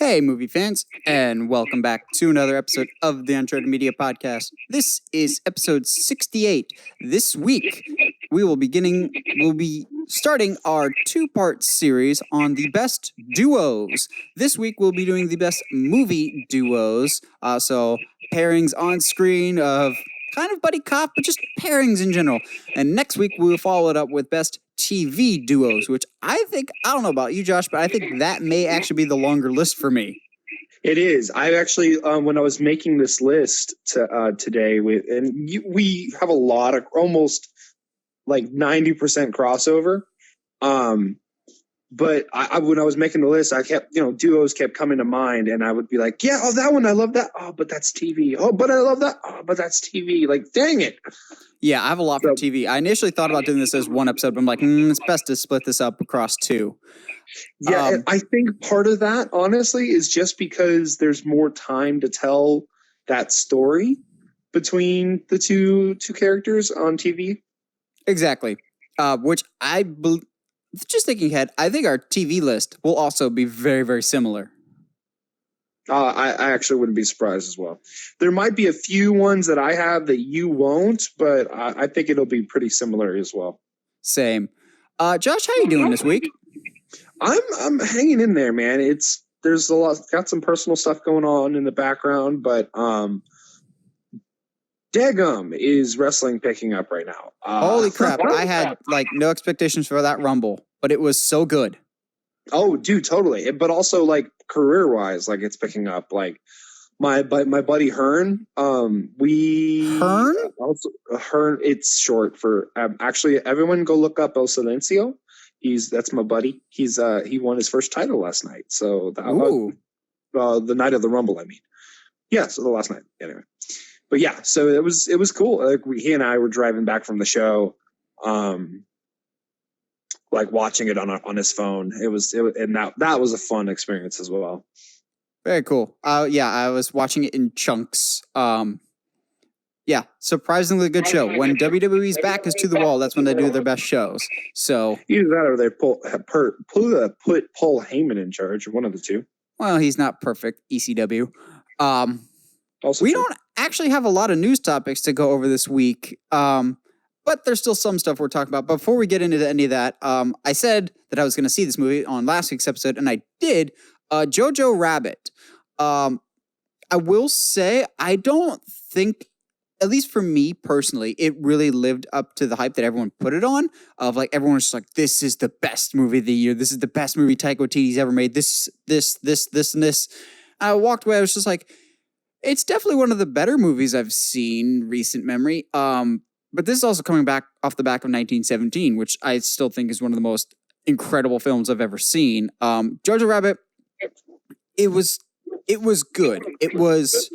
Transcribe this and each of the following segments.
Hey, movie fans, and welcome back to another episode of the Uncharted Media Podcast. This is episode 68. This week, we'll be starting our two-part series on the best duos. This week, we'll be doing the best movie duos, so pairings on screen of kind of buddy cop, but just pairings in general. And next week, we'll follow it up with best TV duos, which I don't know about you, Josh, but I think that may actually be the longer list for me. It is. I actually, when I was making this list today, we have a lot of almost like 90% crossover. But when I was making the list, I kept, duos kept coming to mind, and I would be like, yeah, oh, that one, I love that. Oh, but that's TV. Oh, but I love that. Oh, but that's TV. Like, dang it. Yeah, I have a lot for TV. I initially thought about doing this as one episode, but I'm like, it's best to split this up across two. Yeah, I think part of that, honestly, is just because there's more time to tell that story between the two characters on TV. Exactly. Which I believe. Just thinking ahead, I think our TV list will also be very, very similar. I actually wouldn't be surprised as well. There might be a few ones that I have that you won't, but I think it'll be pretty similar as well. Same. Josh, how you doing this week? I'm hanging in there, man. There's a lot, got some personal stuff going on in the background, but Dagum is wrestling picking up right now. Holy crap. I had no expectations for that Rumble, but it was so good. Oh, dude, totally. But also career-wise, it's picking up. My buddy Hearn, Hearn? Hearn, it's short for, actually, everyone go look up El Silencio. That's my buddy. He won his first title last night. So the night of the Rumble, I mean. Yeah, so the last night. Anyway. But yeah, so it was cool. He and I were driving back from the show, watching it on his phone. And that was a fun experience as well. Very cool. I was watching it in chunks. Yeah, surprisingly good show. When WWE's back is to the wall, that's when they do their best shows. So either that or they put Paul Heyman in charge, one of the two. Well, he's not perfect. ECW. Also we true. don't actually have a lot of news topics to go over this week, but there's still some stuff we're talking about. Before we get into any of that, I said that I was going to see this movie on last week's episode, and I did. Jojo Rabbit. I will say I don't think, at least for me personally, it really lived up to the hype that everyone put it on. Of everyone was just like, this is the best movie of the year. This is the best movie Taika Waititi's ever made. This, and this. I walked away. I was just like, it's definitely one of the better movies I've seen recent memory. But this is also coming back off the back of 1917, which I still think is one of the most incredible films I've ever seen. Jojo Rabbit, it was good. It was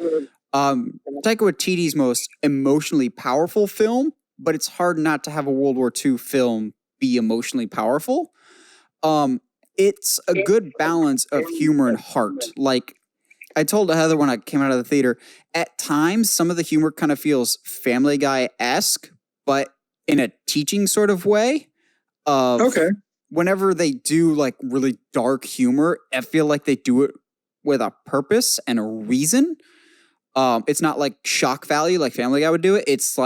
Taika Waititi's most emotionally powerful film, but it's hard not to have a World War II film be emotionally powerful. It's a good balance of humor and heart. I told Heather when I came out of the theater, at times some of the humor kind of feels Family Guy-esque, but in a teaching sort of way. Okay. Whenever they do really dark humor, I feel like they do it with a purpose and a reason. It's not shock value like Family Guy would do it. It's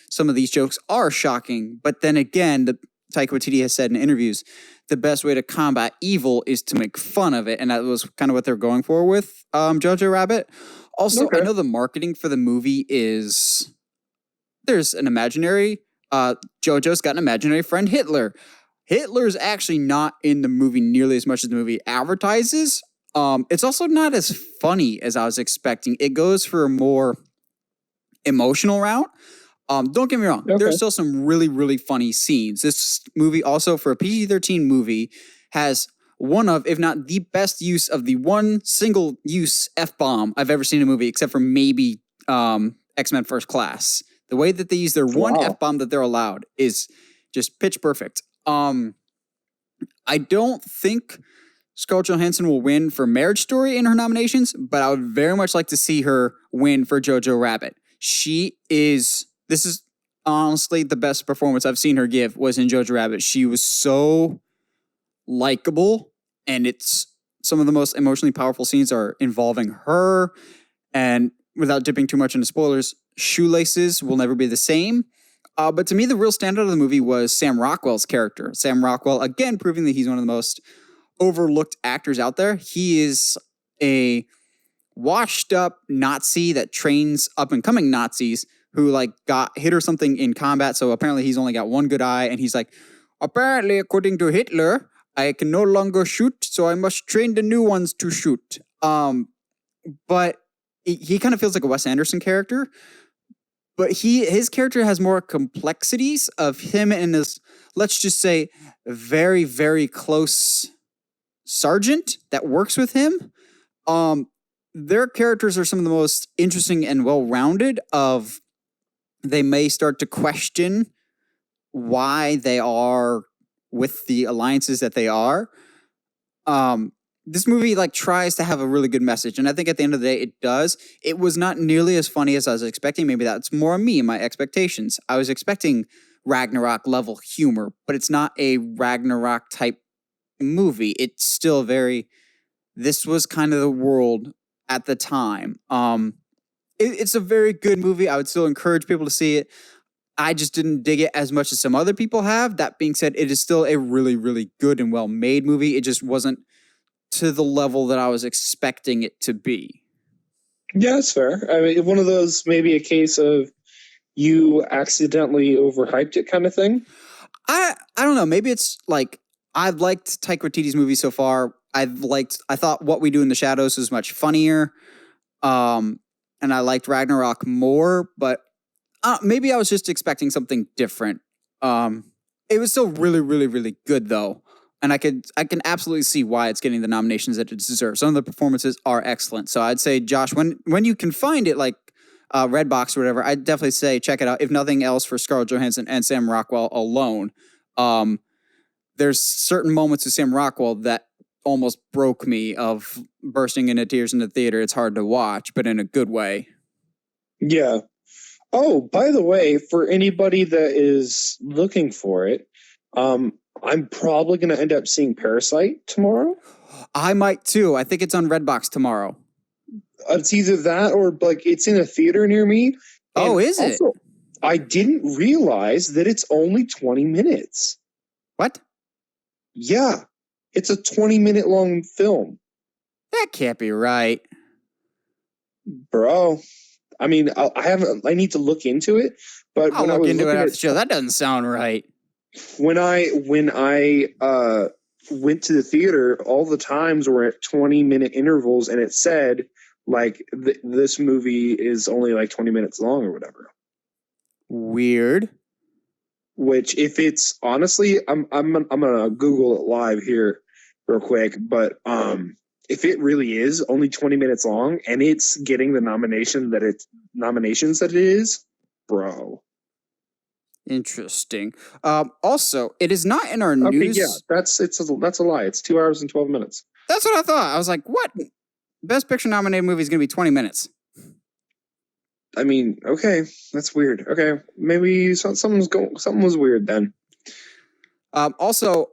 some of these jokes are shocking, but then again, the Taika Waititi has said in interviews, the best way to combat evil is to make fun of it. And that was kind of what they're going for with Jojo Rabbit. Also, okay. I know the marketing for the movie is there's an imaginary, Jojo's got an imaginary friend, Hitler. Hitler's actually not in the movie nearly as much as the movie advertises. It's also not as funny as I was expecting. It goes for a more emotional route. Don't get me wrong. Okay. There's still some really, really funny scenes. This movie also, for a PG-13 movie, has one of, if not the best use of the one single-use F-bomb I've ever seen in a movie, except for maybe X-Men First Class. The way that they use their one F-bomb that they're allowed is just pitch perfect. I don't think Scarlett Johansson will win for Marriage Story in her nominations, but I would very much like to see her win for Jojo Rabbit. This is honestly the best performance I've seen her give was in Jojo Rabbit. She was so likable, and it's some of the most emotionally powerful scenes are involving her. And without dipping too much into spoilers, Shoelaces will never be the same. But to me, the real standout of the movie was Sam Rockwell's character. Sam Rockwell, again, proving that he's one of the most overlooked actors out there. He is a washed up Nazi that trains up and coming Nazis who like got hit or something in combat. So apparently he's only got one good eye. And he's like, apparently, according to Hitler, I can no longer shoot, so I must train the new ones to shoot. But he kind of feels like a Wes Anderson character. But his character has more complexities of him and his, let's just say, very, very close sergeant that works with him. Their characters are some of the most interesting and well-rounded of they may start to question why they are with the alliances that they are. This movie like tries to have a really good message, and I think at the end of the day it does. It was not nearly as funny as I was expecting. Maybe that's more me and my expectations. I was expecting Ragnarok level humor, but it's not a Ragnarok type movie. It's still very, this was kind of the world at the time. It's a very good movie. I would still encourage people to see it. I just didn't dig it as much as some other people have. That being said, it is still a really, really good and well-made movie. It just wasn't to the level that I was expecting it to be. Yeah, that's fair. I mean, one of those, maybe a case of you accidentally overhyped it kind of thing. I don't know. Maybe it's like, I've liked Taika Waititi's movies so far. I thought What We Do in the Shadows was much funnier. And I liked Ragnarok more, but maybe I was just expecting something different. It was still really, really, really good though. And I can absolutely see why it's getting the nominations that it deserves. Some of the performances are excellent. So I'd say, Josh, when you can find it, like Redbox or whatever, I'd definitely say check it out. If nothing else, for Scarlett Johansson and Sam Rockwell alone. There's certain moments with Sam Rockwell that almost broke me of bursting into tears in the theater. It's hard to watch, but in a good way. Yeah. Oh, by the way, for anybody that is looking for it, I'm probably going to end up seeing Parasite tomorrow. I might too. I think it's on Redbox tomorrow. It's either that or like it's in a theater near me. Oh, is it? Also, I didn't realize that it's only 20 minutes. What? Yeah. It's a 20-minute long film. That can't be right. Bro. I mean, I need to look into it, but I'll look into it after the show. That doesn't sound right. When I went to the theater, all the times were at 20-minute intervals, and it said like this movie is only like 20 minutes long or whatever. Weird. Which, if it's honestly, I'm gonna Google it live here real quick, but if it really is only 20 minutes long and it's getting the nominations that it is, bro. Interesting. Also, it is not in our news. Yeah, that's a lie. It's 2 hours and 12 minutes. That's what I thought. I was like, what? Best Picture nominated movie is going to be 20 minutes. I mean, okay, that's weird. Okay, maybe something was weird then. Also,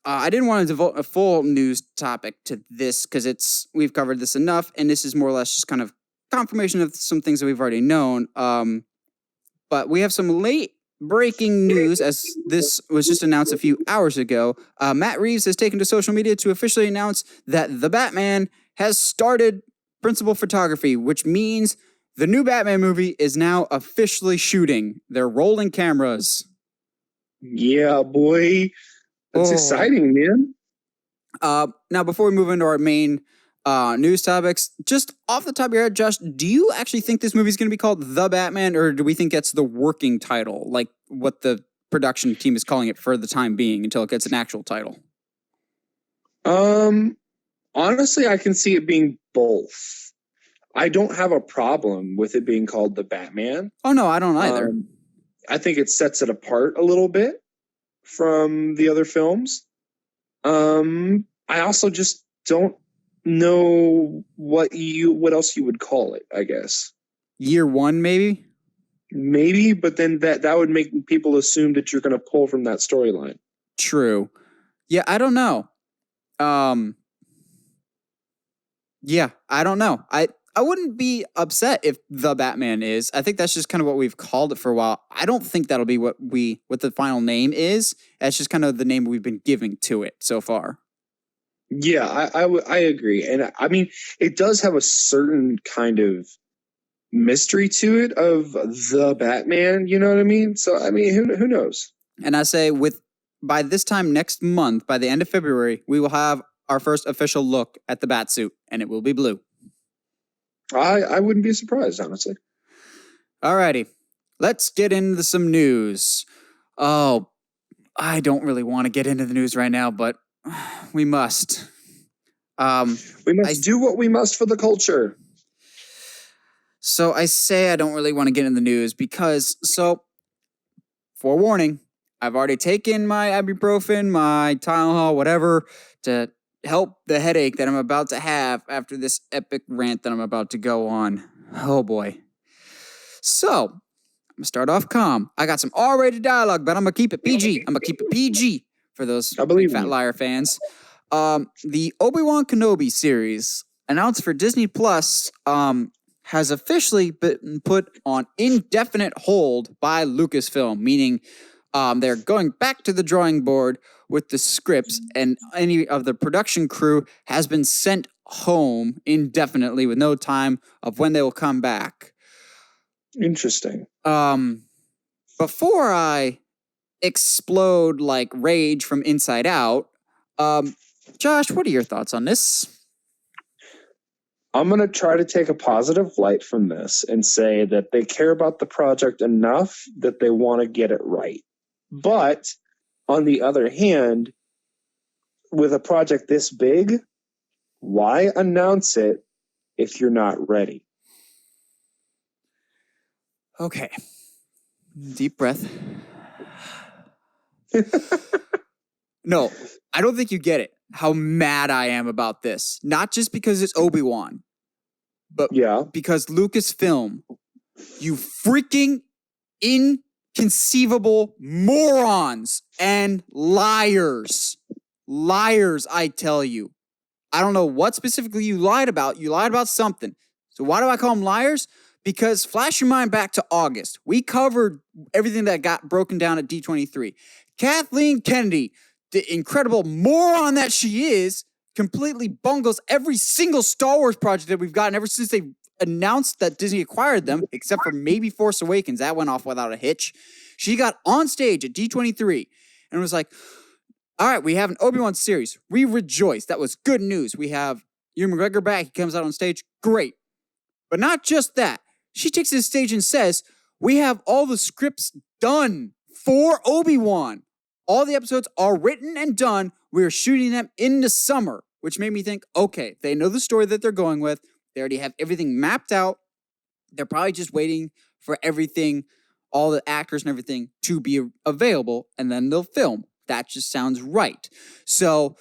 I didn't want to devote a full news topic to this because we've covered this enough, and this is more or less just kind of confirmation of some things that we've already known. But we have some late breaking news, as this was just announced a few hours ago. Matt Reeves has taken to social media to officially announce that The Batman has started principal photography, which means the new Batman movie is now officially shooting. They're rolling cameras. Yeah, boy. That's exciting, man. Now, before we move into our main news topics, just off the top of your head, Josh, do you actually think this movie is going to be called The Batman, or do we think that's the working title, like what the production team is calling it for the time being until it gets an actual title? Honestly, I can see it being both. I don't have a problem with it being called The Batman. Oh, no, I don't either. I think it sets it apart a little bit from the other films. I also just don't know what else you would call it, I guess. Year one, maybe? Maybe, but then that would make people assume that you're going to pull from that storyline. True. Yeah, I don't know. Yeah, I don't know. I wouldn't be upset if the Batman is. I think that's just kind of what we've called it for a while. I don't think that'll be what the final name is. That's just kind of the name we've been giving to it so far. Yeah, I agree. And I mean, it does have a certain kind of mystery to it of the Batman, you know what I mean? So, I mean, who knows? And I say by this time next month, by the end of February, we will have our first official look at the Batsuit, and it will be blue. I wouldn't be surprised, honestly. Alrighty, let's get into some news. Oh, I don't really want to get into the news right now, but we must. We must do what we must for the culture. So I say I don't really want to get in the news because, forewarning, I've already taken my ibuprofen, my Tylenol, whatever, to help the headache that I'm about to have after this epic rant that I'm about to go on. Oh boy. So, I'm going to start off calm. I got some R-rated dialogue, but I'm going to keep it PG. I'm going to keep it PG for those big Fat Liar fans. The Obi-Wan Kenobi series, announced for Disney Plus, has officially been put on indefinite hold by Lucasfilm, meaning they're going back to the drawing board with the scripts, and any of the production crew has been sent home indefinitely with no time of when they will come back. Interesting. Before I explode like rage from inside out, Josh, what are your thoughts on this? I'm going to try to take a positive light from this and say that they care about the project enough that they want to get it right. But on the other hand, with a project this big, why announce it if you're not ready? Okay. Deep breath. No, I don't think you get it. How mad I am about this. Not just because it's Obi-Wan, but because Lucasfilm, you freaking inconceivable morons and liars. Liars, I tell you. I don't know what specifically you lied about. You lied about something. So why do I call them liars? Because flash your mind back to August. We covered everything that got broken down at D23. Kathleen Kennedy, the incredible moron that she is, completely bungles every single Star Wars project that we've gotten ever since they announced that Disney acquired them, except for maybe Force Awakens. That went off without a hitch. She got on stage at D23 and was like, all right, we have an Obi-Wan series. We rejoice. That was good news. We have Ewan McGregor back. He comes out on stage. Great. But not just that. She takes to the stage and says, we have all the scripts done for Obi-Wan. All the episodes are written and done. We're shooting them in the summer, which made me think, okay, they know the story that they're going with. They already have everything mapped out. They're probably just waiting for everything, all the actors and everything to be available, and then they'll film. That just sounds right. So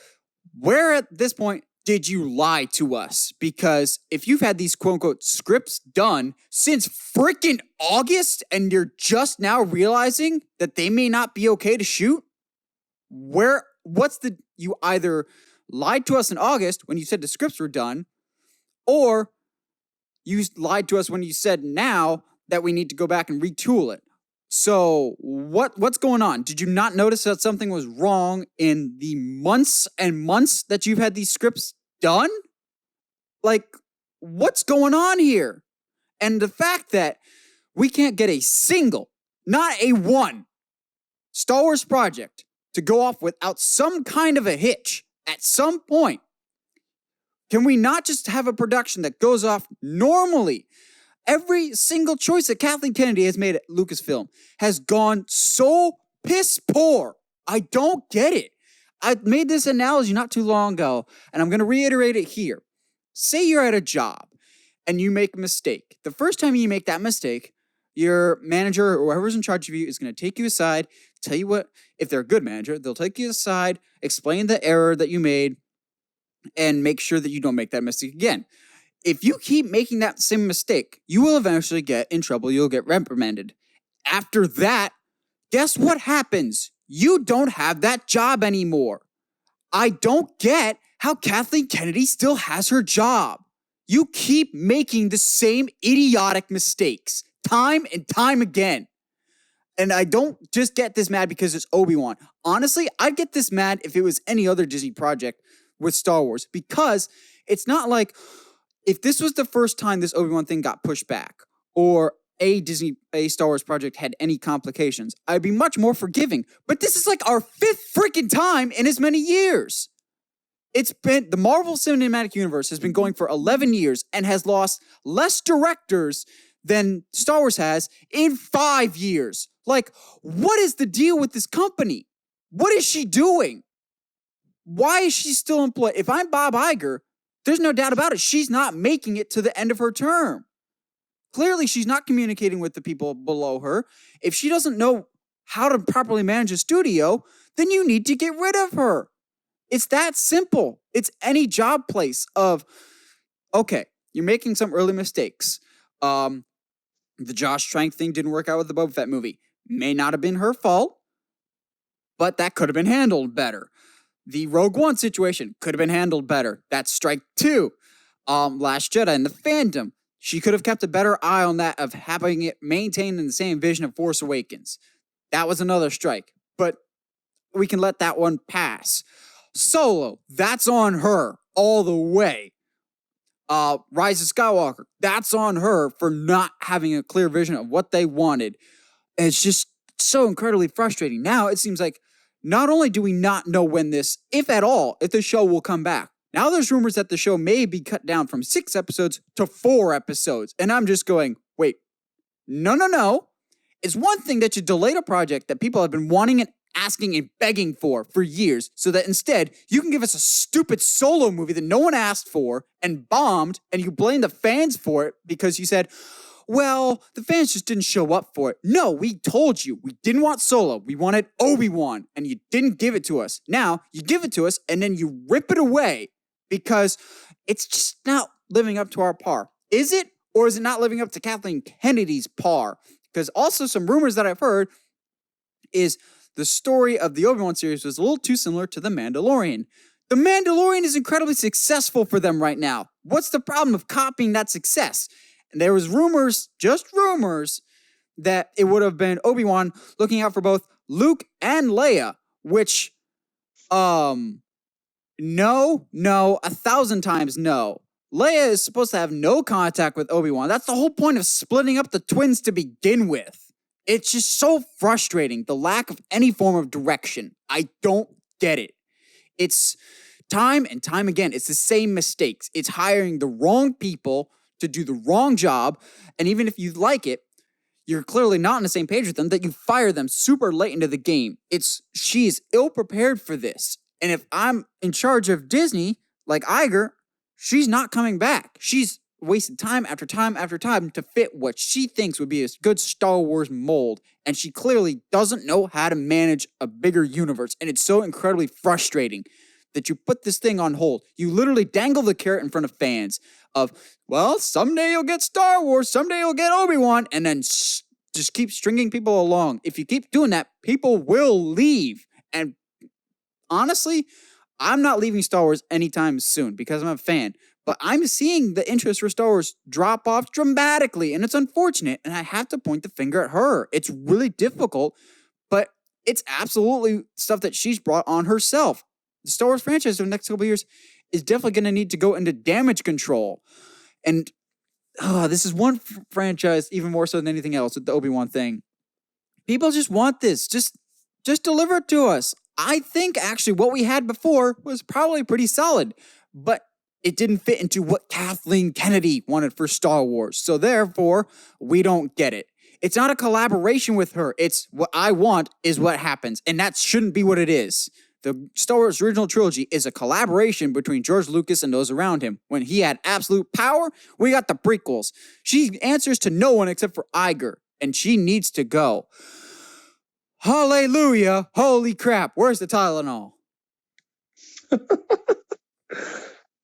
where at this point did you lie to us? Because if you've had these quote-unquote scripts done since freaking August and you're just now realizing that they may not be okay to shoot, you either lied to us in August when you said the scripts were done, or you lied to us when you said now that we need to go back and retool it. So what's going on? Did you not notice that something was wrong in the months and months that you've had these scripts done? Like, what's going on here? And the fact that we can't get a single, not a one, Star Wars project to go off without some kind of a hitch at some point. Can we not just have a production that goes off normally? Every single choice that Kathleen Kennedy has made at Lucasfilm has gone so piss poor. I don't get it. I made this analogy not too long ago, and I'm going to reiterate it here. Say you're at a job and you make a mistake. The first time you make that mistake, your manager or whoever's in charge of you is going to take you aside, tell you what, if they're a good manager, they'll take you aside, explain the error that you made, and make sure that you don't make that mistake again. If you keep making that same mistake, you will eventually get in trouble. You'll get reprimanded. After that, guess what happens? You don't have that job anymore. I don't get how Kathleen Kennedy still has her job. You keep making the same idiotic mistakes time and time again. And I don't just get this mad because it's Obi-Wan. Honestly, I'd get this mad if it was any other Disney project with Star Wars, because it's not like if this was the first time this Obi-Wan thing got pushed back, or a Star Wars project had any complications, I'd be much more forgiving. But this is like our 5th freaking time in as many years. The Marvel Cinematic Universe has been going for 11 years and has lost less directors than Star Wars has in 5 years. Like, what is the deal with this company? What is she doing? Why is she still employed? If I'm Bob Iger, there's no doubt about it. She's not making it to the end of her term. Clearly, she's not communicating with the people below her. If she doesn't know how to properly manage a studio, then you need to get rid of her. It's that simple. It's any job place of, okay, you're making some early mistakes. The Josh Trank thing didn't work out with the Boba Fett movie. May not have been her fault, but that could have been handled better. The Rogue One situation could have been handled better. That's strike 2. Last Jedi and the fandom. She could have kept a better eye on that of having it maintained in the same vision of Force Awakens. That was another strike, but we can let that one pass. Solo, that's on her all the way. Rise of Skywalker, that's on her for not having a clear vision of what they wanted. And it's just so incredibly frustrating. Now it seems like not only do we not know when this, if at all, if the show will come back. Now there's rumors that the show may be cut down from 6 episodes to 4 episodes. And I'm just going, wait, no. It's one thing that you delayed a project that people have been wanting and asking and begging for years, so that instead you can give us a stupid Solo movie that no one asked for and bombed, and you blame the fans for it because you said, well, the fans just didn't show up for it. No, we told you. We didn't want Solo. We wanted Obi-Wan, and you didn't give it to us. Now, you give it to us, and then you rip it away because it's just not living up to our par. Is it, or is it not living up to Kathleen Kennedy's par? Because also some rumors that I've heard is the story of the Obi-Wan series was a little too similar to The Mandalorian. The Mandalorian is incredibly successful for them right now. What's the problem of copying that success? And there was rumors, just rumors, that it would have been Obi-Wan looking out for both Luke and Leia, which, no, 1,000 times no. Leia is supposed to have no contact with Obi-Wan. That's the whole point of splitting up the twins to begin with. It's just so frustrating, the lack of any form of direction. I don't get it. It's time and time again, it's the same mistakes. It's hiring the wrong people to do the wrong job, and even if you like it, you're clearly not on the same page with them, that you fire them super late into the game. She's ill-prepared for this. And if I'm in charge of Disney, like Iger, she's not coming back. She's wasted time after time after time to fit what she thinks would be a good Star Wars mold, and she clearly doesn't know how to manage a bigger universe, and it's so incredibly frustrating that you put this thing on hold. You literally dangle the carrot in front of fans of, well, someday you'll get Star Wars, someday you'll get Obi-Wan, and then just keep stringing people along. If you keep doing that, people will leave, and honestly, I'm not leaving Star Wars anytime soon because I'm a fan. But I'm seeing the interest for Star Wars drop off dramatically, and it's unfortunate, and I have to point the finger at her. It's really difficult, but it's absolutely stuff that she's brought on herself. The Star Wars franchise over the next couple of years is definitely going to need to go into damage control. And this is one franchise, even more so than anything else, with the Obi-Wan thing. People just want this. Just deliver it to us. I think, actually, what we had before was probably pretty solid, but it didn't fit into what Kathleen Kennedy wanted for Star Wars. So therefore, we don't get it. It's not a collaboration with her. It's what I want is what happens. And that shouldn't be what it is. The Star Wars original trilogy is a collaboration between George Lucas and those around him. When he had absolute power, we got the prequels. She answers to no one except for Iger, and she needs to go. Hallelujah. Holy crap. Where's the Tylenol?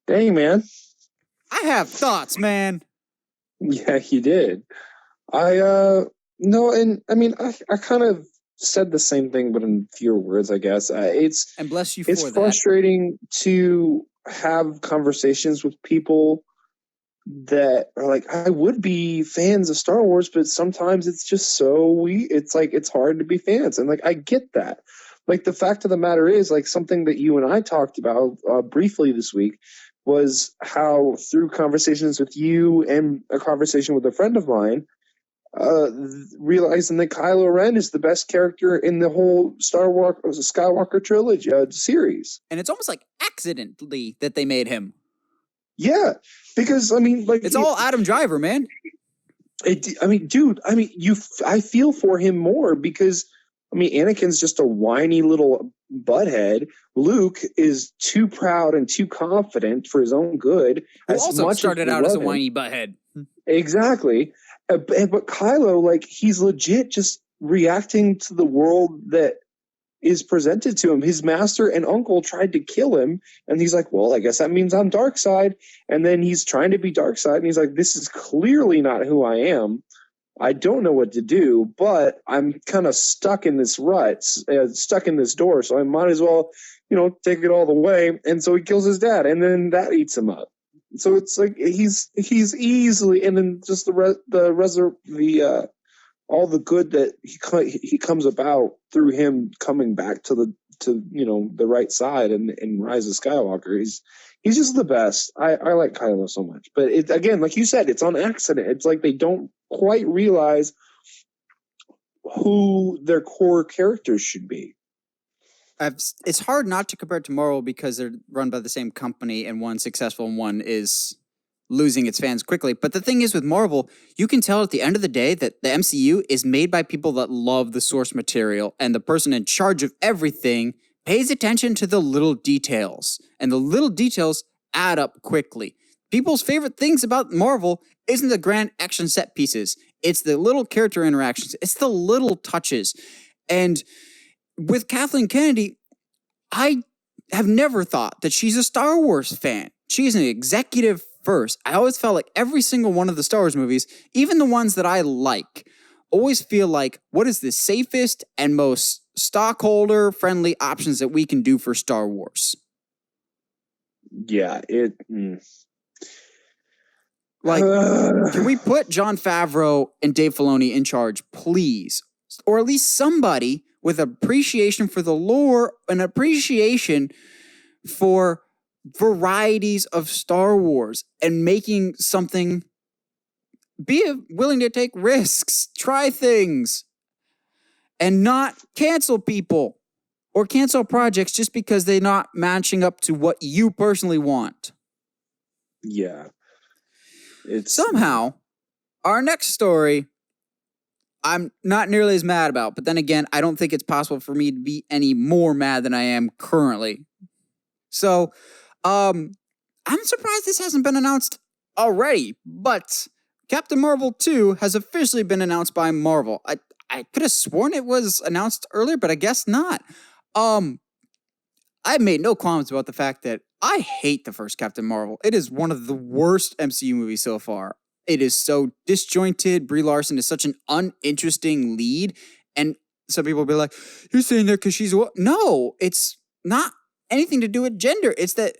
Dang, man. I have thoughts, man. Yeah, you did. I kind of said the same thing, but in fewer words, I guess. And bless you for that. It's frustrating to have conversations with people that are like, I would be fans of Star Wars, but sometimes it's just it's like it's hard to be fans, and like I get that. Like the fact of the matter is, like something that you and I talked about briefly this week was how through conversations with you and a conversation with a friend of mine, realizing that Kylo Ren is the best character in the whole Star Wars Skywalker trilogy series, and it's almost like accidentally that they made him. Yeah, because I mean, like it's all Adam Driver, man. I mean, dude. I mean, I feel for him more because I mean, Anakin's just a whiny little butthead. Luke is too proud and too confident for his own good. Who also started out as a whiny butthead. Exactly, but Kylo, like, he's legit just reacting to the world that is presented to him. His master and uncle tried to kill him, and he's like, well, I guess that means I'm dark side. And then he's trying to be dark side, and he's like, this is clearly not who I am. I don't know what to do, but I'm kind of stuck in this rut, stuck in this door, so I might as well, take it all the way. And so he kills his dad, and then that eats him up. So it's like he's easily, and then just all the good that he comes about through him coming back to the right side and Rise of Skywalker. He's just the best. I like Kylo so much, but it, again, like you said, it's on accident. It's like they don't quite realize who their core characters should be. It's hard not to compare it to Marvel because they're run by the same company, and one's successful and one is losing its fans quickly. But the thing is with Marvel, you can tell at the end of the day that the MCU is made by people that love the source material, and the person in charge of everything pays attention to the little details, and the little details add up quickly. People's favorite things about Marvel isn't the grand action set pieces. It's the little character interactions. It's the little touches. And with Kathleen Kennedy, I have never thought that she's a Star Wars fan. She's an executive first. I always felt like every single one of the Star Wars movies, even the ones that I like, always feel like, what is the safest and most stockholder-friendly options that we can do for Star Wars? Yeah, Like, can we put Jon Favreau and Dave Filoni in charge, please? Or at least somebody with appreciation for the lore and appreciation for varieties of Star Wars and making something, be willing to take risks, try things, and not cancel people or cancel projects just because they're not matching up to what you personally want. Yeah. Somehow, our next story, I'm not nearly as mad about, but then again, I don't think it's possible for me to be any more mad than I am currently. So, I'm surprised this hasn't been announced already, but Captain Marvel 2 has officially been announced by Marvel. I could have sworn it was announced earlier, but I guess not. I made no qualms about the fact that I hate the first Captain Marvel. It is one of the worst MCU movies so far. It is so disjointed. Brie Larson is such an uninteresting lead. And some people will be like, you're saying that because she's what? No, it's not anything to do with gender. It's that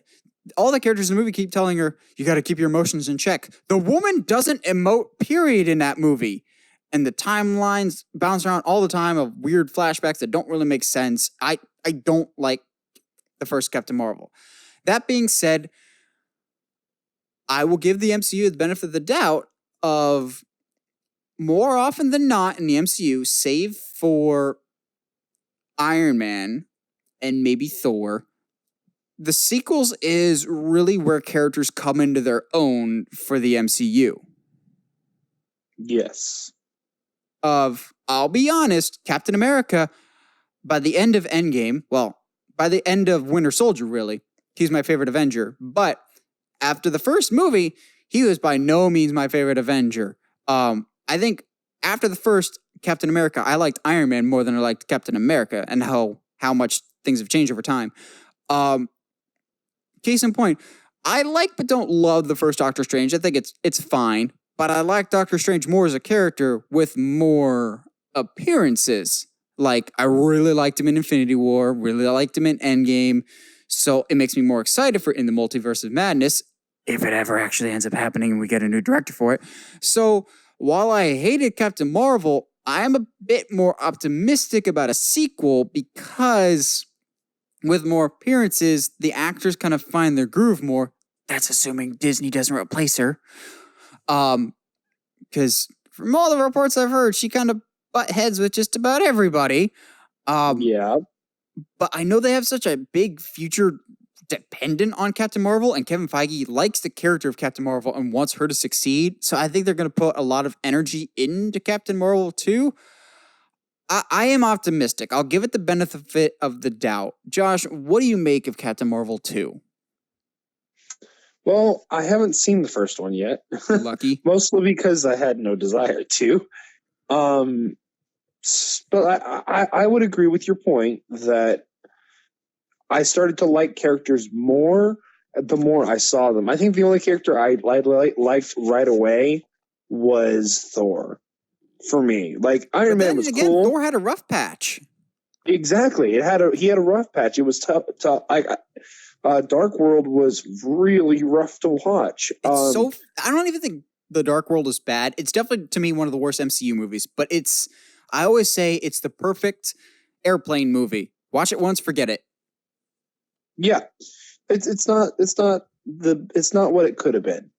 all the characters in the movie keep telling her, you got to keep your emotions in check. The woman doesn't emote, period, in that movie. And the timelines bounce around all the time of weird flashbacks that don't really make sense. I don't like the first Captain Marvel. That being said, I will give the MCU the benefit of the doubt of more often than not in the MCU, save for Iron Man and maybe Thor, the sequels is really where characters come into their own for the MCU. Yes. I'll be honest, Captain America, by the end of Endgame, well, by the end of Winter Soldier, really, he's my favorite Avenger. But after the first movie, he was by no means my favorite Avenger. I think after the first Captain America, I liked Iron Man more than I liked Captain America, and how much things have changed over time. Case in point, I like but don't love the first Doctor Strange. I think it's fine, but I like Doctor Strange more as a character with more appearances. Like, I really liked him in Infinity War, really liked him in Endgame, so it makes me more excited for In the Multiverse of Madness. if it ever actually ends up happening and we get a new director for it. So while I hated Captain Marvel, I am a bit more optimistic about a sequel because with more appearances, the actors kind of find their groove more. That's assuming Disney doesn't replace her. Because from all the reports I've heard, she kind of butt heads with just about everybody. Yeah. But I know they have such a big future dependent on Captain Marvel, and Kevin Feige likes the character of Captain Marvel and wants her to succeed. So I think they're going to put a lot of energy into Captain Marvel too. I am optimistic. I'll give it the benefit of the doubt. Josh, what do you make of Captain Marvel 2? Well, I haven't seen the first one yet. Lucky. Mostly because I had no desire to. But I would agree with your point that I started to like characters more the more I saw them. I think the only character I liked right away was Thor. For me, like Iron Man was cool. Thor had a rough patch. Exactly, he had a rough patch. It was tough. Dark World was really rough to watch. I don't even think the Dark World is bad. It's definitely to me one of the worst MCU movies. But I always say it's the perfect airplane movie. Watch it once, forget it. Yeah, it's not what it could have been.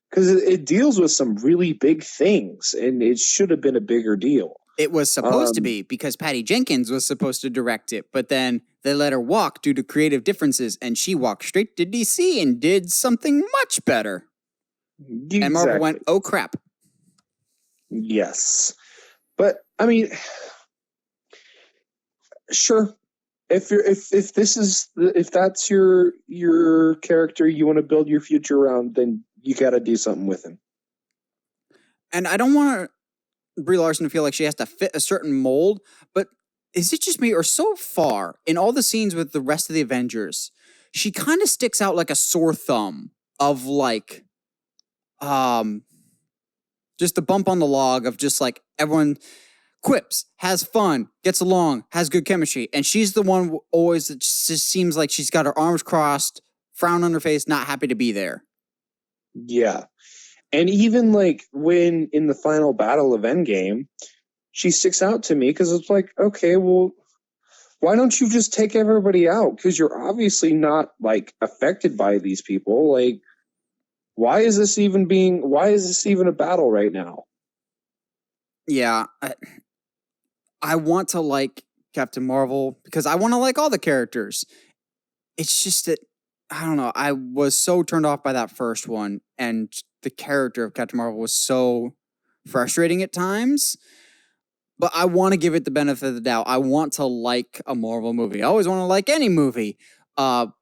Because it deals with some really big things, and it should have been a bigger deal. It was supposed to be, because Patty Jenkins was supposed to direct it, but then they let her walk due to creative differences, and she walked straight to DC and did something much better. Exactly. And Marvel went, oh crap. Yes. But, I mean, sure. If that's your character you want to build your future around, then you got to do something with him. And I don't want Brie Larson to feel like she has to fit a certain mold, but is it just me, or so far in all the scenes with the rest of the Avengers, she kind of sticks out like a sore thumb of like, just the bump on the log of just like everyone quips, has fun, gets along, has good chemistry, and she's the one always that just seems like she's got her arms crossed, frown on her face, not happy to be there. Yeah. And even like when in the final battle of Endgame, she sticks out to me because it's like, okay, well, why don't you just take everybody out? Because you're obviously not like affected by these people. Like, why is this even a battle right now? Yeah. I want to like Captain Marvel because I want to like all the characters. It's just that, I don't know, I was so turned off by that first one, and the character of Captain Marvel was so frustrating at times. But I want to give it the benefit of the doubt. I want to like a Marvel movie. I always want to like any movie. But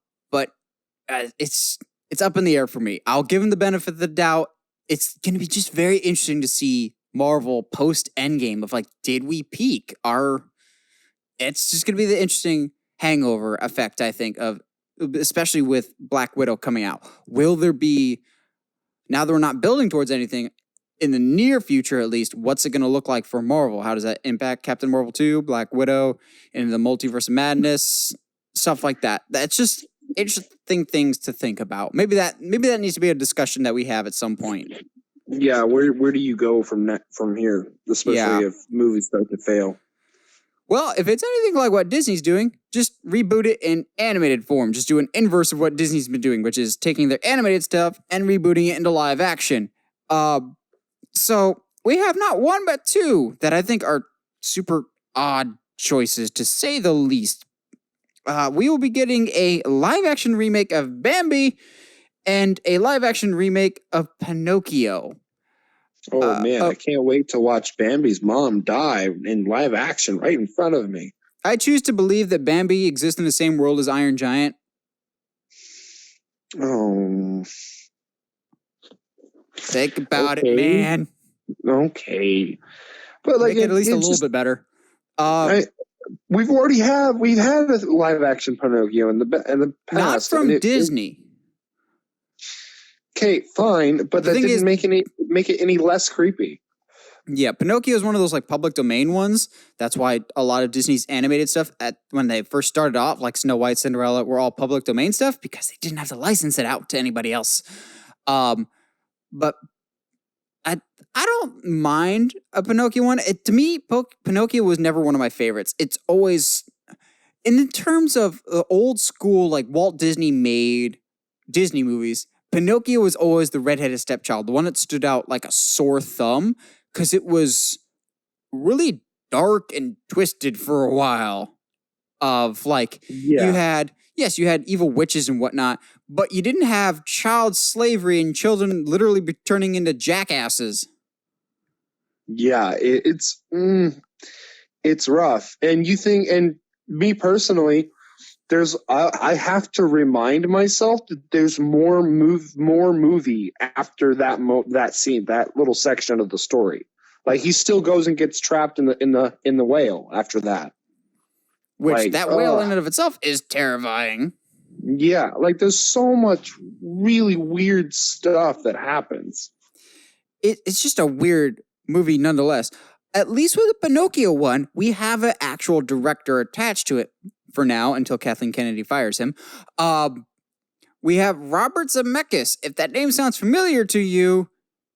it's up in the air for me. I'll give him the benefit of the doubt. It's going to be just very interesting to see Marvel post Endgame of like, did we peak? It's just going to be the interesting hangover effect, I think, of especially with Black Widow coming out. Will there be, now that we're not building towards anything, in the near future at least, what's it going to look like for Marvel? How does that impact Captain Marvel 2, Black Widow, and the Multiverse of Madness, stuff like that? That's just interesting things to think about. Maybe that needs to be a discussion that we have at some point. Yeah, where do you go from here, especially if movies start to fail? Well, if it's anything like what Disney's doing, just reboot it in animated form. Just do an inverse of what Disney's been doing, which is taking their animated stuff and rebooting it into live action. So we have not one but two that I think are super odd choices, to say the least. We will be getting a live action remake of Bambi and a live action remake of Pinocchio. Oh man, I can't wait to watch Bambi's mom die in live action right in front of me. I choose to believe that Bambi exists in the same world as Iron Giant. Oh. Think about it, man. Okay. But like, make it at least a little bit better. We've had a live action Pinocchio in the past. Not from Disney. Okay, fine, but that didn't make it any less creepy. Yeah, Pinocchio is one of those like public domain ones. That's why a lot of Disney's animated stuff when they first started off, like Snow White, Cinderella, were all public domain stuff because they didn't have to license it out to anybody else. But I don't mind a Pinocchio one. To me, Pinocchio was never one of my favorites. It's always, in terms of old school, like Walt Disney made Disney movies, Pinocchio was always the redheaded stepchild, the one that stood out like a sore thumb, because it was really dark and twisted for a while. Of like, you had evil witches and whatnot, but you didn't have child slavery and children literally be turning into jackasses. Yeah, it's rough. And you think, and me personally, I have to remind myself that there's more movie after that scene, that little section of the story. Like, he still goes and gets trapped in the whale after that. Which, like, that whale in and of itself is terrifying. Yeah, like, there's so much really weird stuff that happens. It's just a weird movie nonetheless. At least with the Pinocchio one, we have an actual director attached to it for now until Kathleen Kennedy fires him. We have Robert Zemeckis. If that name sounds familiar to you,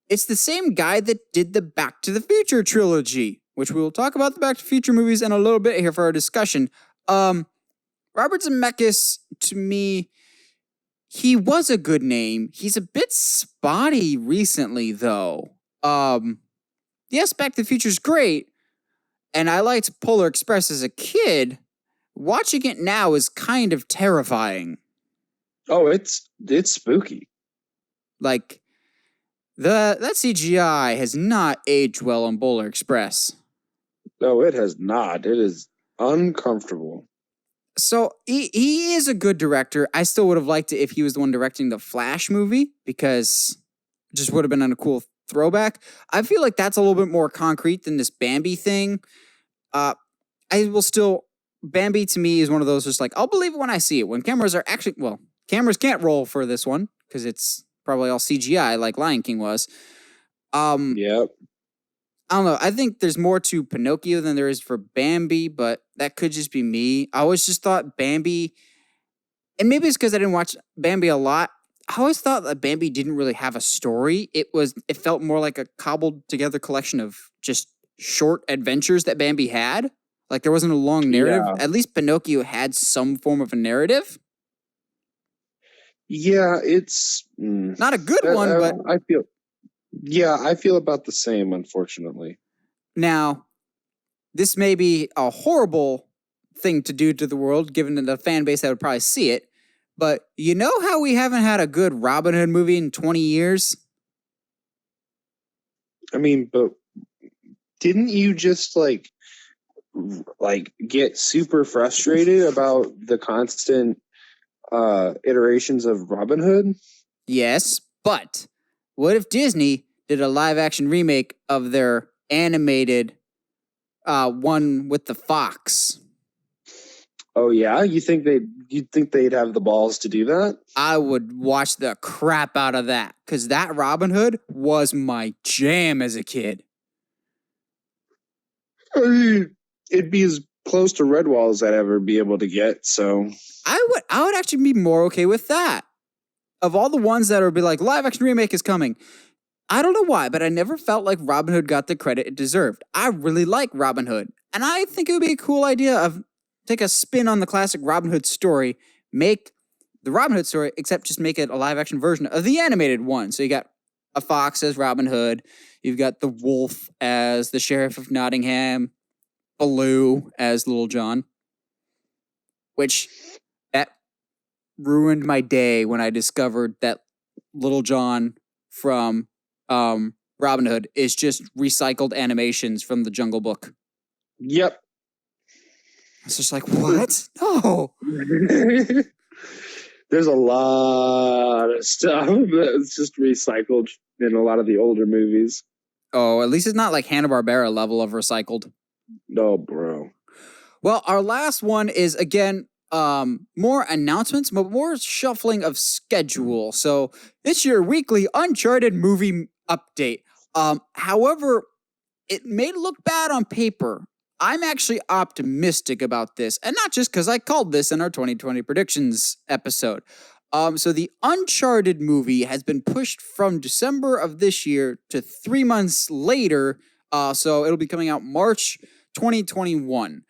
it's the same guy that did the Back to the Future trilogy, which we will talk about the Back to the Future movies in a little bit here for our discussion. Robert Zemeckis, to me, he was a good name. He's a bit spotty recently, though. Yes, Back to the Future is great, and I liked Polar Express as a kid. Watching it now is kind of terrifying. Oh, it's spooky. Like, that CGI has not aged well on Polar Express. No, it has not. It is uncomfortable. So he is a good director. I still would have liked it if he was the one directing the Flash movie, because it just would have been on a cool throwback. I feel like that's a little bit more concrete than this Bambi thing. Bambi to me is one of those just like, I'll believe it when I see it. When cameras can't roll for this one because it's probably all CGI like Lion King was. Yep. I don't know. I think there's more to Pinocchio than there is for Bambi, but that could just be me. I always just thought Bambi, and maybe it's because I didn't watch Bambi a lot. I always thought that Bambi didn't really have a story. It felt more like a cobbled together collection of just short adventures that Bambi had. Like, there wasn't a long narrative. Yeah. At least Pinocchio had some form of a narrative. Yeah, it's not a good one, but I feel about the same, unfortunately. Now, this may be a horrible thing to do to the world, given the fan base that would probably see it, but you know how we haven't had a good Robin Hood movie in 20 years? I mean, but didn't you just like get super frustrated about the constant iterations of Robin Hood? Yes, but what if Disney did a live-action remake of their animated one with the fox? Oh yeah, you'd think they'd have the balls to do that? I would watch the crap out of that, because that Robin Hood was my jam as a kid. I mean, it'd be as close to Redwall as I'd ever be able to get, so I would actually be more okay with that. Of all the ones that would be like, live action remake is coming, I don't know why, but I never felt like Robin Hood got the credit it deserved. I really like Robin Hood, and I think it would be a cool idea of take a spin on the classic Robin Hood story, make the Robin Hood story, except just make it a live action version of the animated one. So you got a fox as Robin Hood, you've got the wolf as the Sheriff of Nottingham, Baloo as Little John, which that ruined my day when I discovered that Little John from Robin Hood is just recycled animations from the Jungle Book. Yep. It's just like, what? No. There's a lot of stuff that's just recycled in a lot of the older movies. Oh, at least it's not like Hanna-Barbera level of recycled. No, bro. Well, our last one is, again, more announcements, but more shuffling of schedule. So it's your weekly Uncharted movie update. However, it may look bad on paper. I'm actually optimistic about this, and not just because I called this in our 2020 predictions episode. So the Uncharted movie has been pushed from December of this year to 3 months later. So it'll be coming out March 2021.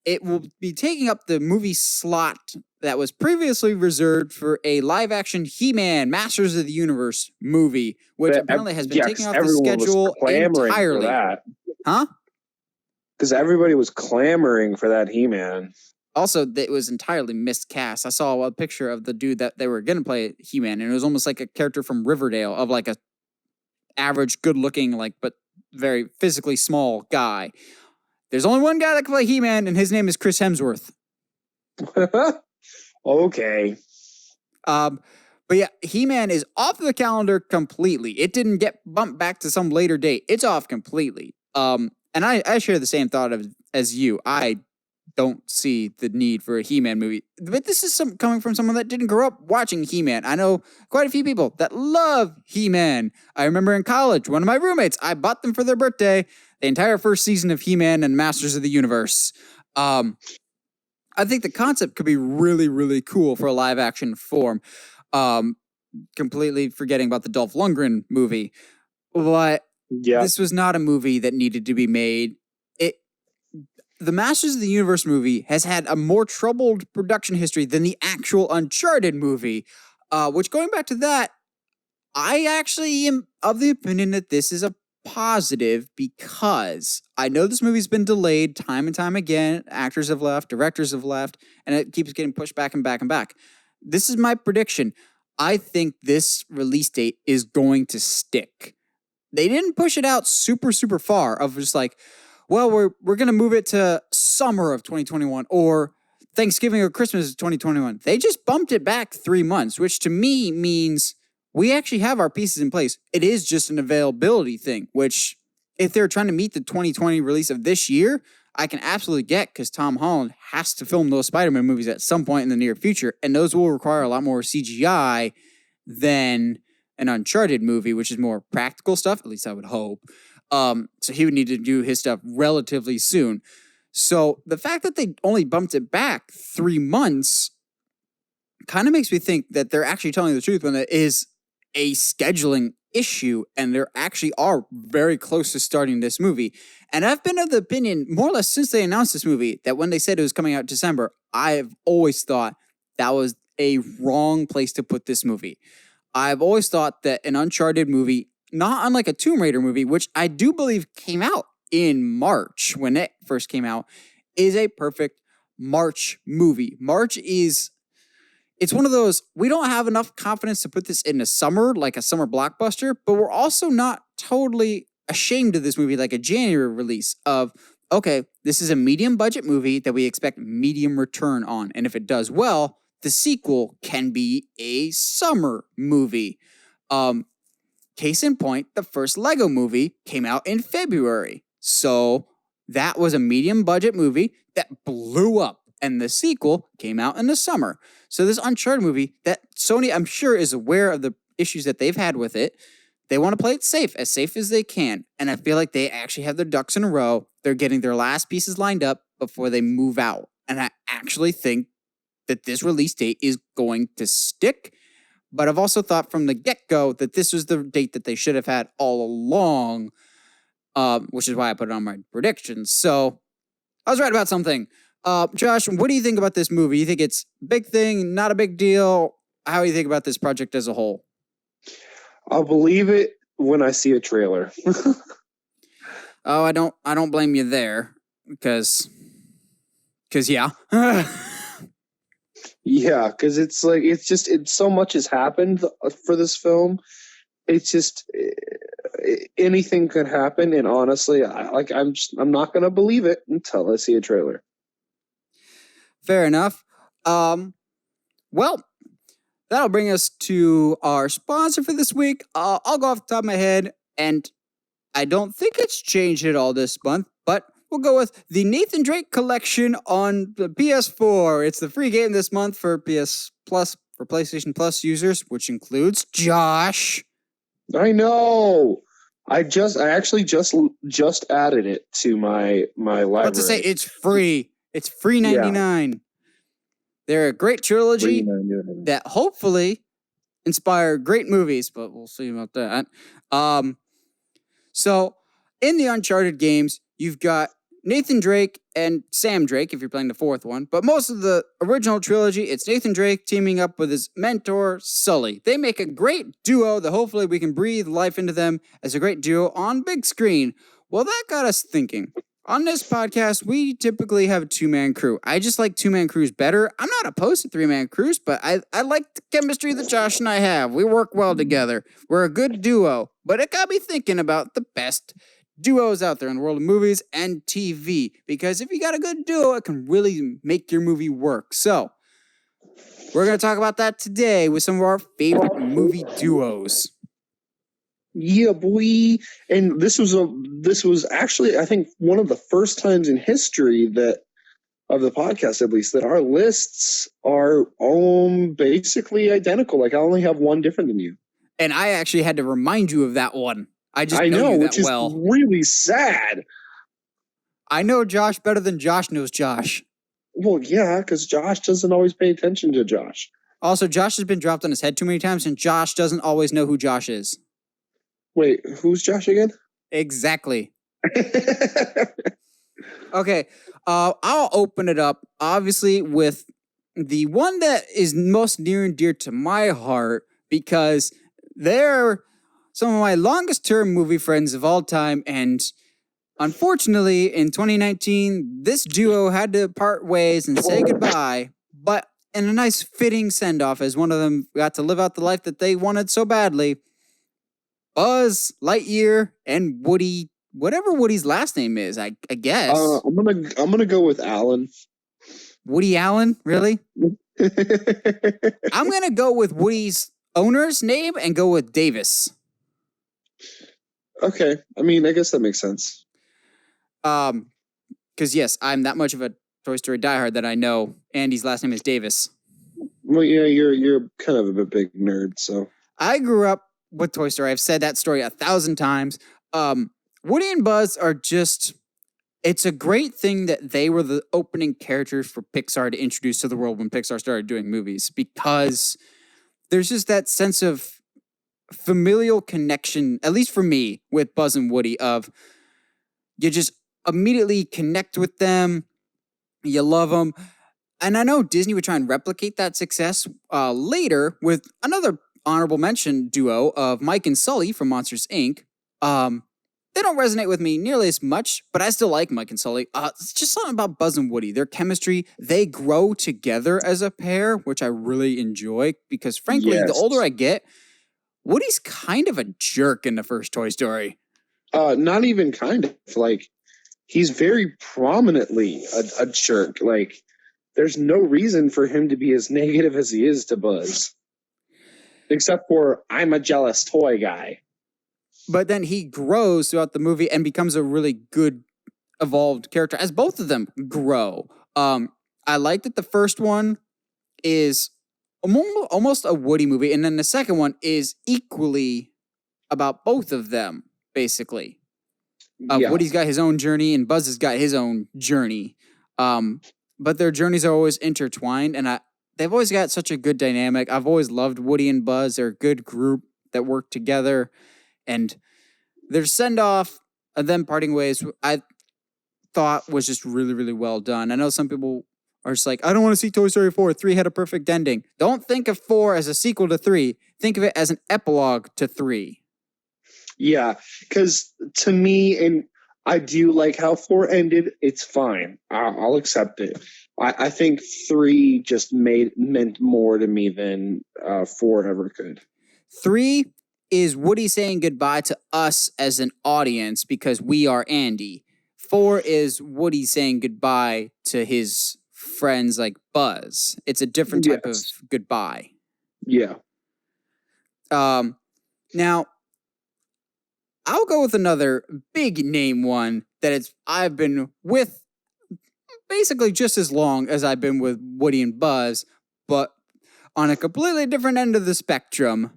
It will be taking up the movie slot that was previously reserved for a live-action He-Man Masters of the Universe movie, which apparently has been taking off the schedule entirely. For that. Huh? Because everybody was clamoring for that He-Man. Also, it was entirely miscast. I saw a picture of the dude that they were going to play He-Man, and it was almost like a character from Riverdale, of like a average, good-looking, like, but very physically small guy. There's only one guy that can play He-Man, and his name is Chris Hemsworth. Okay. But yeah, He-Man is off the calendar completely. It didn't get bumped back to some later date. It's off completely. And I share the same thought as you. I don't see the need for a He-Man movie. But this is coming from someone that didn't grow up watching He-Man. I know quite a few people that love He-Man. I remember in college, one of my roommates, I bought them for their birthday the entire first season of He-Man and Masters of the Universe. I think the concept could be really, really cool for a live-action form. Completely forgetting about the Dolph Lundgren movie. But this was not a movie that needed to be made. The Masters of the Universe movie has had a more troubled production history than the actual Uncharted movie, which, going back to that, I actually am of the opinion that this is a positive, because I know this movie's been delayed time and time again. Actors have left, directors have left, and it keeps getting pushed back and back and back. This is my prediction. I think this release date is going to stick. They didn't push it out super, super far of just like, well, we're going to move it to summer of 2021 or Thanksgiving or Christmas of 2021. They just bumped it back 3 months, which to me means we actually have our pieces in place. It is just an availability thing, which if they're trying to meet the 2020 release of this year, I can absolutely get, because Tom Holland has to film those Spider-Man movies at some point in the near future, and those will require a lot more CGI than an Uncharted movie, which is more practical stuff, at least I would hope. So he would need to do his stuff relatively soon. So the fact that they only bumped it back 3 months kind of makes me think that they're actually telling the truth when it is a scheduling issue, and they actually are very close to starting this movie. And I've been of the opinion, more or less since they announced this movie, that when they said it was coming out in December, I've always thought that was a wrong place to put this movie. I've always thought that an Uncharted movie, not unlike a Tomb Raider movie, which I do believe came out in March when it first came out, is a perfect March movie. It's one of those, we don't have enough confidence to put this in the summer, like a summer blockbuster, but we're also not totally ashamed of this movie, like a January release of, okay, this is a medium budget movie that we expect medium return on. And if it does well, the sequel can be a summer movie. Case in point, the first Lego movie came out in February. So that was a medium budget movie that blew up, and the sequel came out in the summer. So this Uncharted movie that Sony, I'm sure, is aware of the issues that they've had with it. They want to play it safe as they can. And I feel like they actually have their ducks in a row. They're getting their last pieces lined up before they move out. And I actually think that this release date is going to stick. But I've also thought from the get-go that this was the date that they should have had all along, which is why I put it on my predictions. So I was right about something. Josh, what do you think about this movie? You think it's a big thing, not a big deal? How do you think about this project as a whole? I'll believe it when I see a trailer. Oh, I don't blame you there, because yeah. Yeah, because it's like, so much has happened for this film. It's just anything could happen, and honestly, I'm not gonna believe it until I see a trailer. Fair enough. Well, that'll bring us to our sponsor for this week. I'll go off the top of my head, and I don't think it's changed at all this month, but we'll go with the Nathan Drake collection on the PS4. It's the free game this month for PS Plus, for PlayStation Plus users, which includes Josh. I know. I actually just added it to my library. But to say it's free. It's free $99. Yeah. They're a great trilogy that hopefully inspire great movies, but we'll see about that. So in the Uncharted games, you've got Nathan Drake and Sam Drake, if you're playing the fourth one. But most of the original trilogy, it's Nathan Drake teaming up with his mentor, Sully. They make a great duo that hopefully we can breathe life into them as a great duo on big screen. Well, that got us thinking. On this podcast, we typically have a two-man crew. I just like two-man crews better. I'm not opposed to three-man crews, but I like the chemistry that Josh and I have. We work well together. We're a good duo. But it got me thinking about the best duos out there in the world of movies and TV. Because if you got a good duo, it can really make your movie work. So, we're going to talk about that today with some of our favorite movie duos. Yeah, boy. And this was actually, I think, one of the first times in history that, of the podcast at least, that our lists are basically identical. Like, I only have one different than you. And I actually had to remind you of that one. I know, you that which is well. Really sad. I know Josh better than Josh knows Josh. Well, yeah, because Josh doesn't always pay attention to Josh. Also, Josh has been dropped on his head too many times, and Josh doesn't always know who Josh is. Wait, who's Josh again? Exactly. Okay, I'll open it up, obviously, with the one that is most near and dear to my heart, because they're some of my longest-term movie friends of all time, and unfortunately, in 2019, this duo had to part ways and say goodbye, but in a nice fitting send-off, as one of them got to live out the life that they wanted so badly. Buzz Lightyear and Woody, whatever Woody's last name is, I guess. I'm gonna go with Alan. Woody Allen, really? I'm gonna go with Woody's owner's name and go with Davis. Okay, I mean, I guess that makes sense. Because yes, I'm that much of a Toy Story diehard that I know Andy's last name is Davis. Well, yeah, you're kind of a big nerd, so I grew up with Toy Story. I've said that story 1,000 times. Woody and Buzz are just, it's a great thing that they were the opening characters for Pixar to introduce to the world when Pixar started doing movies, because there's just that sense of familial connection, at least for me, with Buzz and Woody, of you just immediately connect with them, you love them. And I know Disney would try and replicate that success later with another honorable mention duo of Mike and Sully from Monsters, Inc. They don't resonate with me nearly as much, but I still like Mike and Sully. It's just something about Buzz and Woody. Their chemistry, they grow together as a pair, which I really enjoy, because frankly, the older I get, Woody's kind of a jerk in the first Toy Story. Not even kind of. Like, he's very prominently a jerk. Like, there's no reason for him to be as negative as he is to Buzz. Except for, I'm a jealous toy guy. But then he grows throughout the movie and becomes a really good, evolved character, as both of them grow. I like that the first one is almost a Woody movie, and then the second one is equally about both of them, basically. Woody's got his own journey, and Buzz has got his own journey. But their journeys are always intertwined, and they've always got such a good dynamic. I've always loved Woody and Buzz. They're a good group that work together, and their send-off of them parting ways, I thought was just really, really well done. I know some people are just like, I don't want to see Toy Story 4. 3 had a perfect ending. Don't think of 4 as a sequel to 3. Think of it as an epilogue to 3. Yeah, because to me, and I do like how 4 ended. It's fine. I'll accept it. I think 3 just meant more to me than 4 ever could. 3 is Woody saying goodbye to us as an audience because we are Andy. 4 is Woody saying goodbye to his friends like Buzz. It's a different type of goodbye. Yeah. Now, I'll go with another big name one that I've been with basically just as long as I've been with Woody and Buzz, but on a completely different end of the spectrum.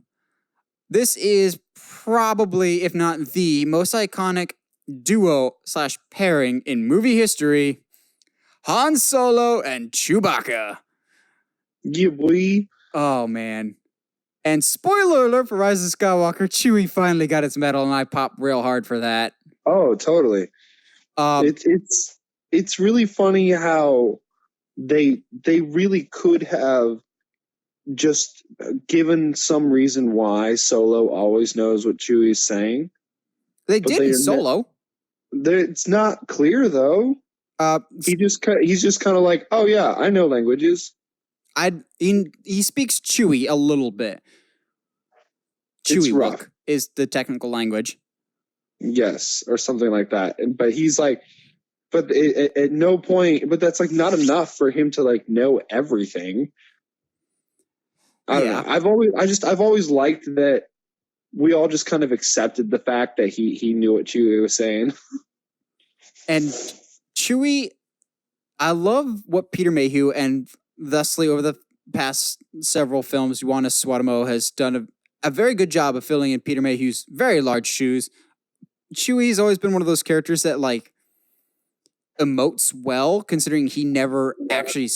This is probably, if not the most iconic duo/pairing in movie history, Han Solo and Chewbacca. Yeah, boy. Oh, man. And spoiler alert for Rise of Skywalker, Chewie finally got its medal, and I popped real hard for that. Oh, totally. It's really funny how they really could have just given some reason why Solo always knows what Chewie's saying. They did in Solo. It's not clear though. He's just kind of like, oh yeah, I know languages. He speaks Chewie a little bit. Chewie is the technical language. Yes, or something like that. But he's like, but at no point. But that's like not enough for him to like know everything. I don't know. I've always liked that. We all just kind of accepted the fact that he knew what Chewie was saying. And Chewie, I love what Peter Mayhew and thusly over the past several films, Juana Suartamo has done a very good job of filling in Peter Mayhew's very large shoes. Chewie's always been one of those characters that like emotes well, considering he never actually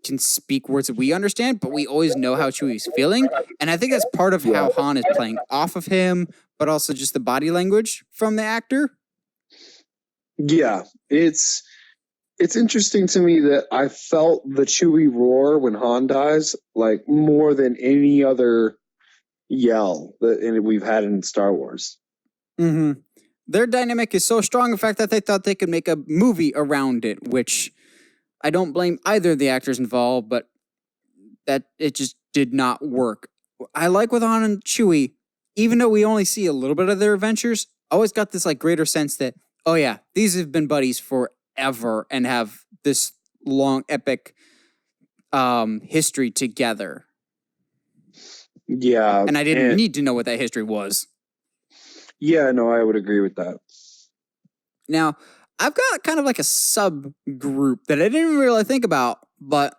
can speak words that we understand, but we always know how Chewie's feeling. And I think that's part of how Han is playing off of him, but also just the body language from the actor. Yeah, it's interesting to me that I felt the Chewie roar when Han dies like more than any other yell that we've had in Star Wars. Mm-hmm. Their dynamic is so strong, in fact, that they thought they could make a movie around it, which I don't blame either of the actors involved, but that it just did not work. I like with Han and Chewie, even though we only see a little bit of their adventures, I always got this like greater sense that, oh yeah, these have been buddies forever and have this long, epic history together. Yeah. And I didn't need to know what that history was. Yeah, no, I would agree with that. Now, I've got kind of like a subgroup that I didn't really think about, but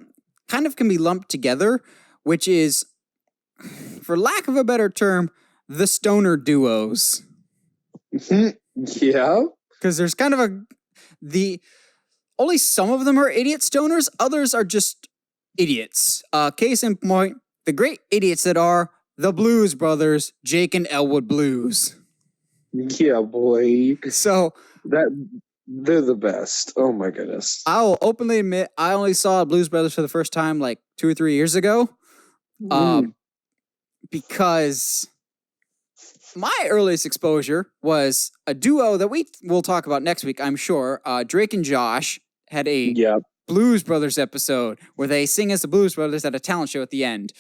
kind of can be lumped together, which is, for lack of a better term, the stoner duos. Yeah. Because there's kind of only some of them are idiot stoners, others are just idiots. Case in point, the great idiots that are the Blues Brothers, Jake and Elwood Blues. Yeah, boy. So they're the best. Oh my goodness. I'll openly admit I only saw Blues Brothers for the first time like 2 or 3 years ago. Because my earliest exposure was a duo that we will talk about next week, I'm sure. Drake and Josh had a Blues Brothers episode where they sing as the Blues Brothers at a talent show at the end.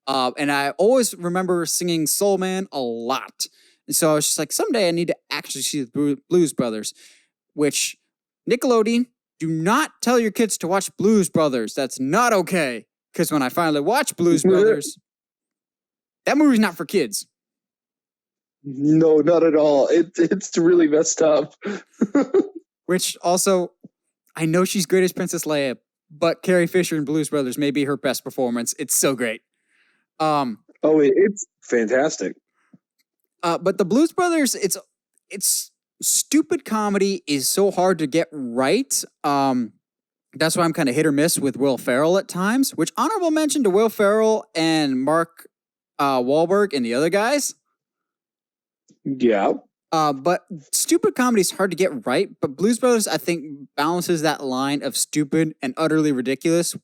And I always remember singing Soul Man a lot. And so I was just like, someday I need to actually see the Blues Brothers, which Nickelodeon, do not tell your kids to watch Blues Brothers. That's not okay. Because when I finally watched Blues Brothers, that movie's not for kids. No, not at all. It's really messed up. Which also, I know she's great as Princess Leia, but Carrie Fisher in Blues Brothers may be her best performance. It's so great. It's fantastic. But the Blues Brothers, it's stupid comedy is so hard to get right. That's why I'm kind of hit or miss with Will Ferrell at times, which honorable mention to Will Ferrell and Mark Wahlberg and the other guys. Yeah. But stupid comedy is hard to get right, but Blues Brothers, I think, balances that line of stupid and utterly ridiculous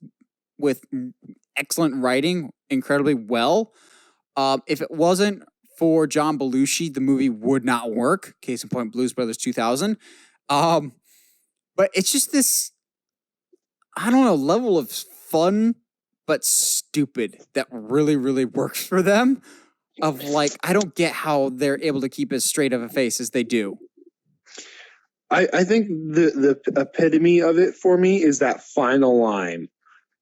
with excellent writing incredibly well. If it wasn't for John Belushi, the movie would not work. Case in point, Blues Brothers 2000. But it's just this, I don't know, level of fun, but stupid that really, really works for them. Of like, I don't get how they're able to keep as straight of a face as they do. I think the epitome of it for me is that final line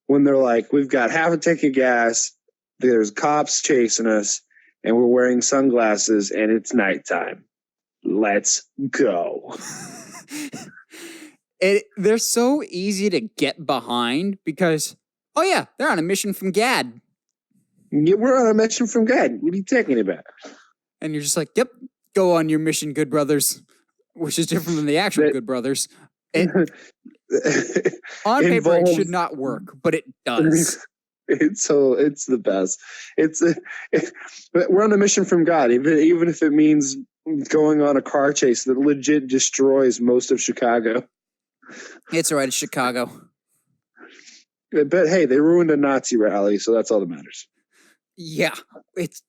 when they're like, we've got half a tank of gas, there's cops chasing us, and we're wearing sunglasses, and it's nighttime. Let's go. They're so easy to get behind because, oh yeah, they're on a mission from Gad. Yeah, we're on a mission from God. What are you talking about? And you're just like, yep, go on your mission, Good Brothers, which is different than the actual Good Brothers. On paper, it should not work, but it does. It's the best. It's we're on a mission from God, even if it means going on a car chase that legit destroys most of Chicago. It's all right. It's Chicago. But hey, they ruined a Nazi rally, so that's all that matters. Yeah, it's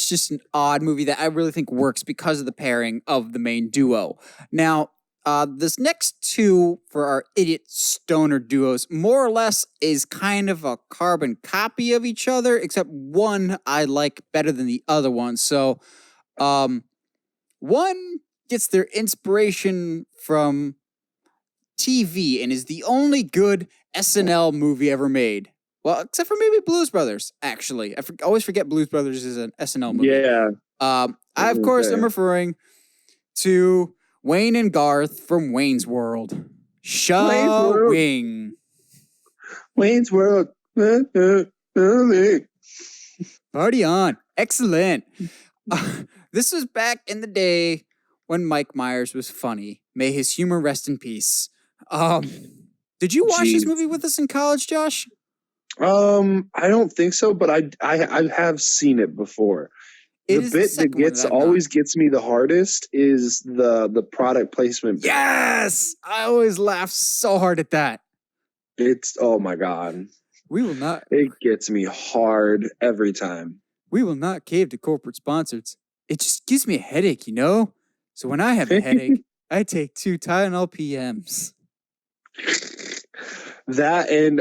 just an odd movie that I really think works because of the pairing of the main duo. Now, this next two for our idiot stoner duos more or less is kind of a carbon copy of each other, except one I like better than the other one. So, one gets their inspiration from TV and is the only good SNL movie ever made. Well, except for maybe Blues Brothers, actually. I always forget Blues Brothers is an SNL movie. Yeah. I, of course, am referring to Wayne and Garth from Wayne's World. Wing. Wayne's World. Party on. Excellent. This was back in the day when Mike Myers was funny. May his humor rest in peace. Did you watch this movie with us in college, Josh? I don't think so, but I have seen it before. The bit that always gets me the hardest is the product placement bit. Yes! I always laugh so hard at that. It's, oh my God. We will not. It gets me hard every time. We will not cave to corporate sponsors. It just gives me a headache, you know? So when I have a headache, I take 2 Tylenol PMs. That and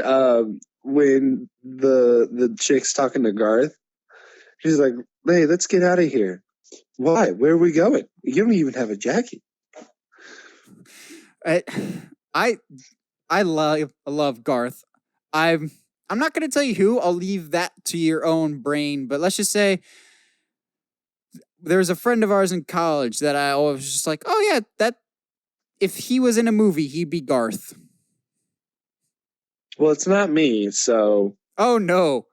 when the chick's talking to Garth, she's like, "Hey, let's get out of here." Why? Where are we going? You don't even have a jacket. I love Garth. I'm not going to tell you who. I'll leave that to your own brain. But let's just say there was a friend of ours in college that I always was just like, oh yeah, that if he was in a movie, he'd be Garth. Well, it's not me, so. Oh no.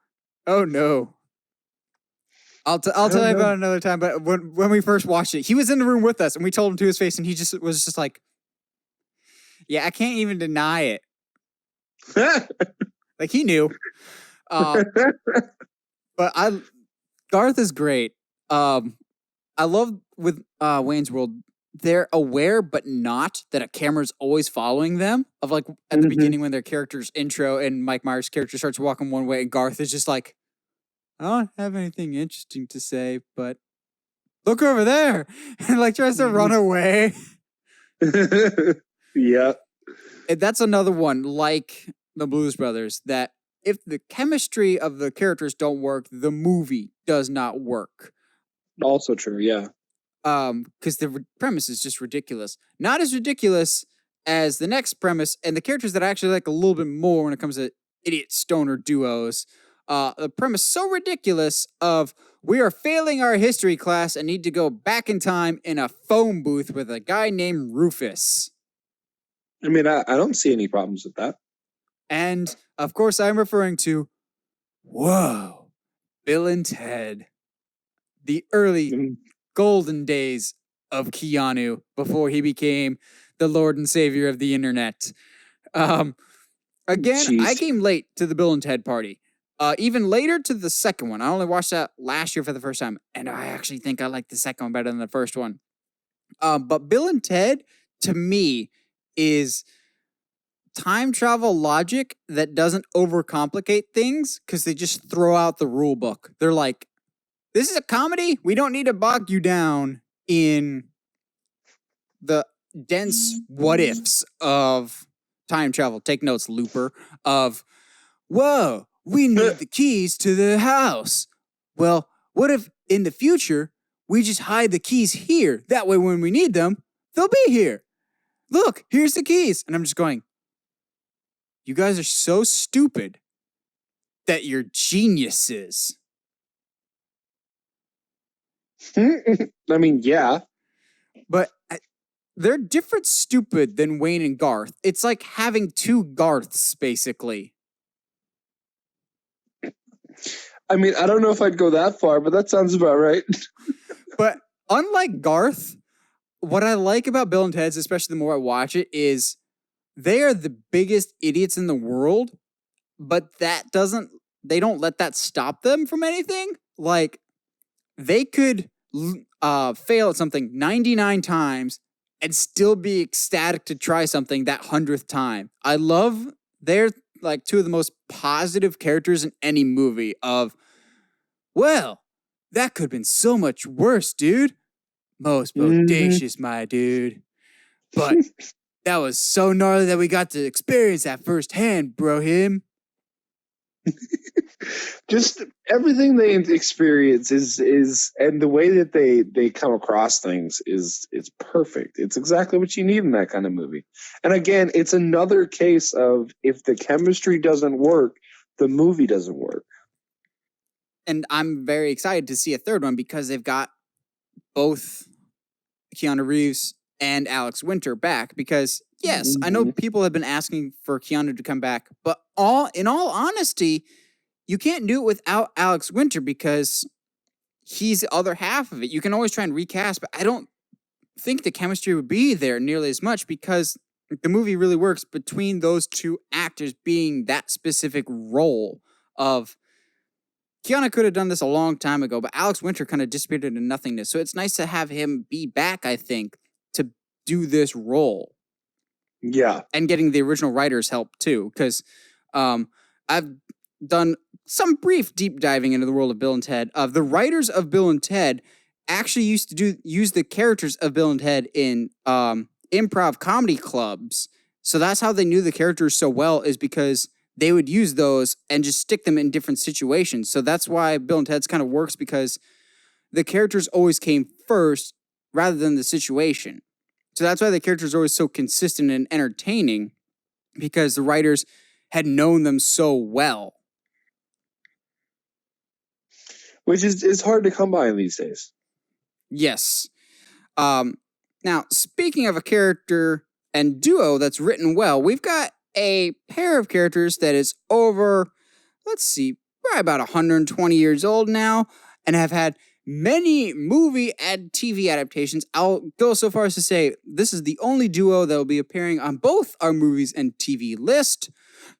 I'll tell you about it another time. But when we first watched it, he was in the room with us, and we told him to his face, and he was just like, "Yeah, I can't even deny it." Like he knew. But Garth is great. I love with Wayne's World, they're aware but not that a camera's always following them. Of like at the beginning when their character's intro and Mike Myers' character starts walking one way and Garth is just like, I don't have anything interesting to say, but look over there. And like tries to run away. Yeah. And that's another one like the Blues Brothers that if the chemistry of the characters don't work, the movie does not work. Also true, yeah. Because the premise is just ridiculous. Not as ridiculous as the next premise, and the characters that I actually like a little bit more when it comes to idiot stoner duos. The premise so ridiculous of we are failing our history class and need to go back in time in a phone booth with a guy named Rufus. I mean, I don't see any problems with that. And, of course, I'm referring to, whoa, Bill and Ted. The early golden days of Keanu before he became the Lord and Savior of the internet. Again, Jeez. I came late to the Bill and Ted party. Even later to the second one. I only watched that last year for the first time, and I actually think I like the second one better than the first one. But Bill and Ted, to me, is time travel logic that doesn't overcomplicate things because they just throw out the rule book. They're like, this is a comedy. We don't need to bog you down in the dense what ifs of time travel. Take notes, Looper, of, whoa, we need the keys to the house. Well, what if in the future we just hide the keys here? That way when we need them, they'll be here. Look, here's the keys. And I'm just going, you guys are so stupid that you're geniuses. I mean, yeah. But they're different stupid than Wayne and Garth. It's like having 2 Garths, basically. I mean, I don't know if I'd go that far, but that sounds about right. But unlike Garth, what I like about Bill and Ted's, especially the more I watch it, is they are the biggest idiots in the world, but that doesn't they don't let that stop them from anything. Like, they could fail at something 99 times and still be ecstatic to try something that 100th time. I love they're like two of the most positive characters in any movie of, well, that could have been so much worse, dude. Most bodacious, my dude. But that was so gnarly that we got to experience that firsthand, bro. Him. Just everything they experience is and the way that they come across things is perfect. It's exactly what you need in that kind of movie. And again, it's another case of if the chemistry doesn't work, the movie doesn't work. And I'm very excited to see a third one because they've got both Keanu Reeves and Alex Winter back. Because yes, I know people have been asking for Keanu to come back, but in all honesty, you can't do it without Alex Winter because he's the other half of it. You can always try and recast, but I don't think the chemistry would be there nearly as much because the movie really works between those two actors being that specific role of Keanu could have done this a long time ago, but Alex Winter kind of disappeared into nothingness. So it's nice to have him be back, I think, to do this role. Yeah. And getting the original writers' help, too, because I've done some brief deep diving into the world of Bill and Ted. The writers of Bill and Ted actually used to use the characters of Bill and Ted in improv comedy clubs. So that's how they knew the characters so well, is because they would use those and just stick them in different situations. So that's why Bill and Ted's kind of works, because the characters always came first rather than the situation. So that's why the characters are always so consistent and entertaining, because the writers had known them so well. Which is hard to come by in these days. Yes. Now, speaking of a character and duo that's written well, we've got a pair of characters that is over, let's see, probably about 120 years old now, and have had many movie and TV adaptations. I'll go so far as to say this is the only duo that will be appearing on both our movies and TV list,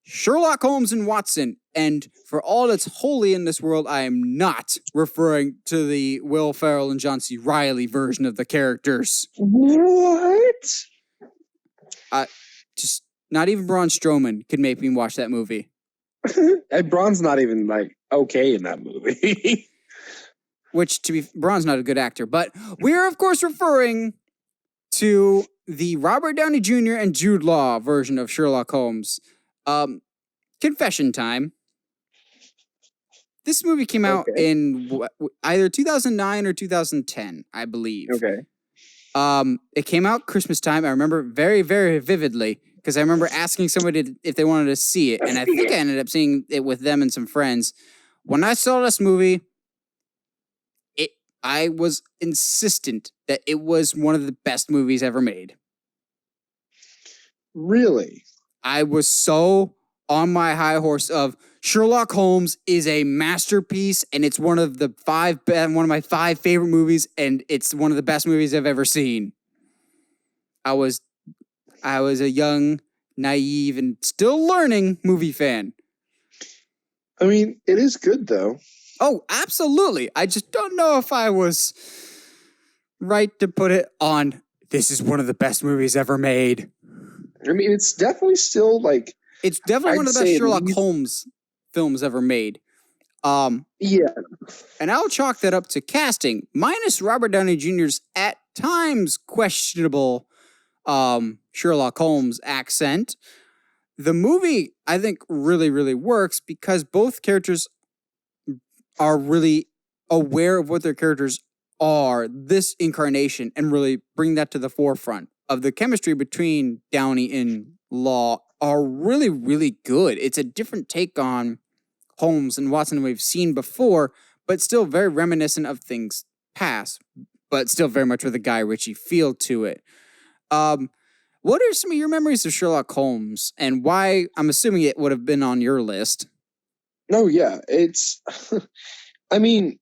Sherlock Holmes and Watson. And for all that's holy in this world, I am not referring to the Will Ferrell and John C. Reilly version of the characters. What? Just not even Braun Strowman could make me watch that movie. And Braun's not even like okay in that movie. Which, Braun's not a good actor, but we're of course referring to the Robert Downey Jr. and Jude Law version of Sherlock Holmes. Confession time. This movie came out in either 2009 or 2010, I believe. Okay. It came out Christmas time. I remember very, very vividly, because I remember asking somebody if they wanted to see it, and I think I ended up seeing it with them and some friends. When I saw this movie, I was insistent that it was one of the best movies ever made. Really? I was so on my high horse of Sherlock Holmes is a masterpiece, and it's one of my 5 favorite movies, and it's one of the best movies I've ever seen. I was a young, naive, and still learning movie fan. I mean, it is good though. Oh, absolutely. I just don't know if I was right to put it on, this is one of the best movies ever made. I mean, it's definitely still like... It's definitely one of the best Sherlock Holmes films ever made. Yeah. And I'll chalk that up to casting, minus Robert Downey Jr.'s at times questionable Sherlock Holmes accent. The movie, I think, really, really works because both characters are really aware of what their characters are, this incarnation, and really bring that to the forefront of the chemistry between Downey and Law are really, really good. It's a different take on Holmes and Watson we've seen before, but still very reminiscent of things past, but still very much with a Guy Ritchie feel to it. What are some of your memories of Sherlock Holmes, and why? I'm assuming it would have been on your list. No, yeah, it's... I mean,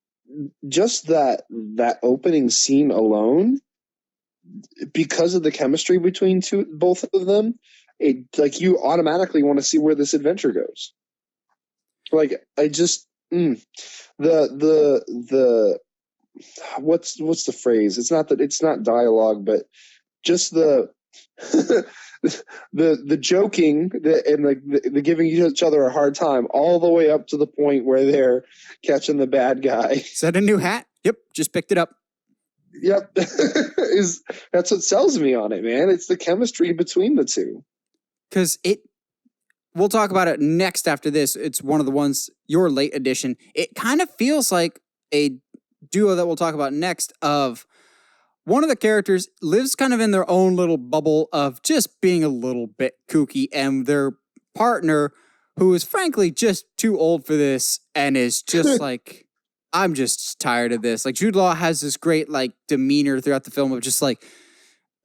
just that opening scene alone, because of the chemistry between both of them, it like you automatically want to see where this adventure goes. Like I just the what's the phrase? It's not that it's not dialogue, but just the the joking and like the giving each other a hard time all the way up to the point where they're catching the bad guy. Is that a new hat? Yep, just picked it up. Yep. That's what sells me on it, man. It's the chemistry between the two. Because we'll talk about it next after this. It's one of the ones, your late edition. It kind of feels like a duo that we'll talk about next of one of the characters lives kind of in their own little bubble of just being a little bit kooky, and their partner, who is frankly just too old for this and is just like, I'm just tired of this. Like Jude Law has this great like demeanor throughout the film of just like,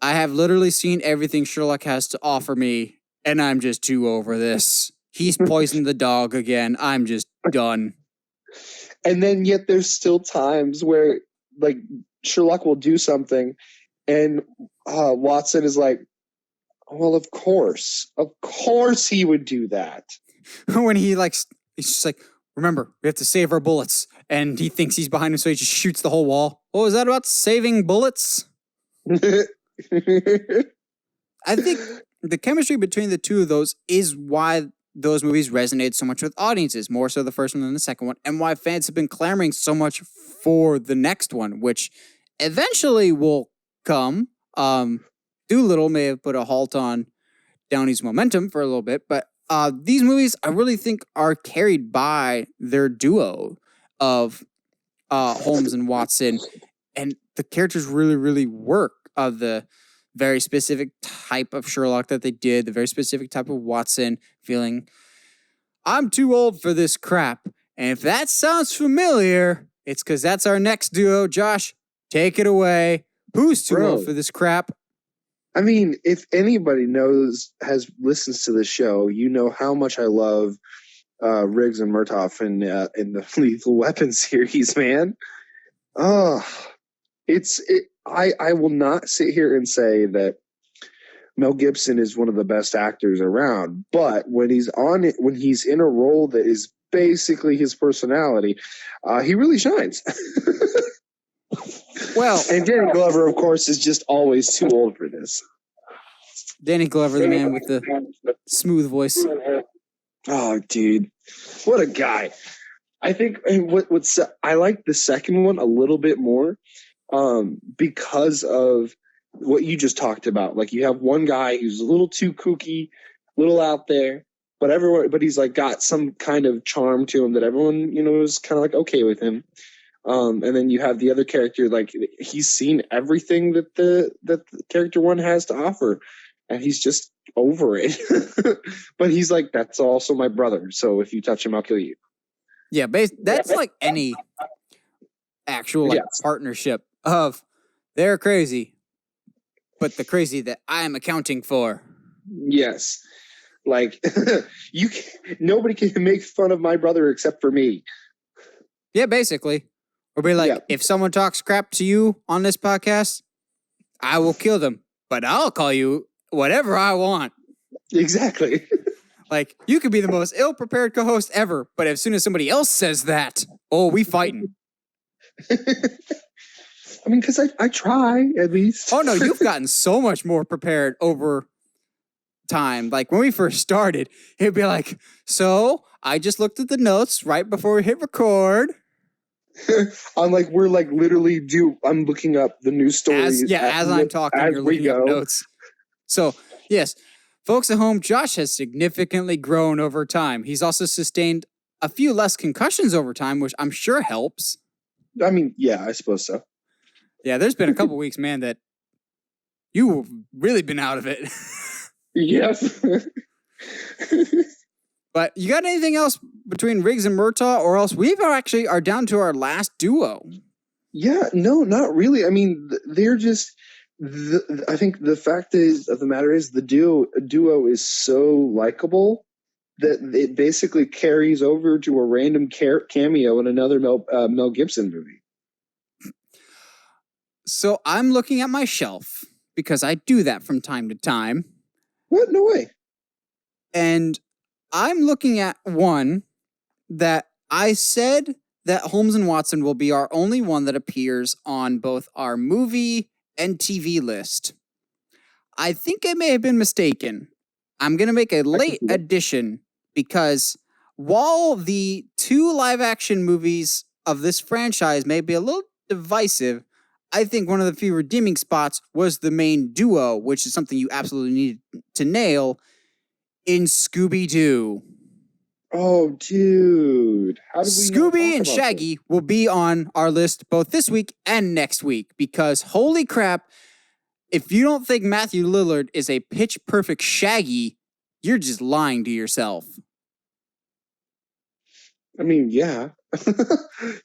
I have literally seen everything Sherlock has to offer me, and I'm just too over this. He's poisoned the dog again. I'm just done. And then yet there's still times where like Sherlock will do something and Watson is like, well, of course he would do that. When he's just like, remember, we have to save our bullets. And he thinks he's behind him, so he just shoots the whole wall. What was that about saving bullets? I think the chemistry between the two of those is why those movies resonate so much with audiences, more so the first one than the second one, and why fans have been clamoring so much for the next one, which eventually will come. Doolittle may have put a halt on Downey's momentum for a little bit, but these movies I really think are carried by their duo of Holmes and Watson, and the characters really, really work. The very specific type of Sherlock that they did, the very specific type of Watson feeling, I'm too old for this crap. And if that sounds familiar, it's because that's our next duo. Josh, take it away. Who's too old for this crap? I mean, if anybody listens to this show, you know how much I love Riggs and Murtaugh in the Lethal Weapon series, man. I will not sit here and say that Mel Gibson is one of the best actors around, but when he's in a role that is basically his personality, he really shines. Well, and Danny Glover, of course, is just always too old for this. Danny Glover, the man with the smooth voice. Oh, dude, what a guy! I think I like the second one a little bit more. Because of what you just talked about. Like you have one guy who's a little too kooky, a little out there, but he's like got some kind of charm to him that everyone, is kind of like okay with him. And then you have the other character, like he's seen everything that the character one has to offer, and he's just over it. But he's like, that's also my brother, so if you touch him, I'll kill you. Yeah, that's like any actual partnership of they're crazy, but the crazy that I'm accounting for. Yes. Like nobody can make fun of my brother except for me. Yeah, basically. Or be like, if someone talks crap to you on this podcast, I will kill them, but I'll call you whatever I want. Exactly. Like, you could be the most ill-prepared co-host ever, but as soon as somebody else says that, we fighting. I mean, because I try, at least. Oh, no, you've gotten so much more prepared over time. Like, when we first started, it'd be like, so, I just looked at the notes right before we hit record. I'm looking up the news stories. As I'm talking, you're looking up notes. So, yes, folks at home, Josh has significantly grown over time. He's also sustained a few less concussions over time, which I'm sure helps. I mean, yeah, I suppose so. Yeah, there's been a couple weeks, man, that you've really been out of it. Yes. But you got anything else between Riggs and Murtaugh, or else we actually are down to our last duo? Yeah, no, not really. I mean, they're just. I think the fact of the matter is the duo is so likable that it basically carries over to a random cameo in another Mel Gibson movie. So I'm looking at my shelf because I do that from time to time. What? No way. And I'm looking at one that I said that Holmes and Watson will be our only one that appears on both our movie and TV list. I think I may have been mistaken. I'm going to make a late addition because while the 2 live-action movies of this franchise may be a little divisive, I think one of the few redeeming spots was the main duo, which is something you absolutely need to nail in Scooby-Doo. Oh, dude. How did we Scooby and Shaggy will be on our list both this week and next week because holy crap, if you don't think Matthew Lillard is a pitch-perfect Shaggy, you're just lying to yourself. I mean, yeah.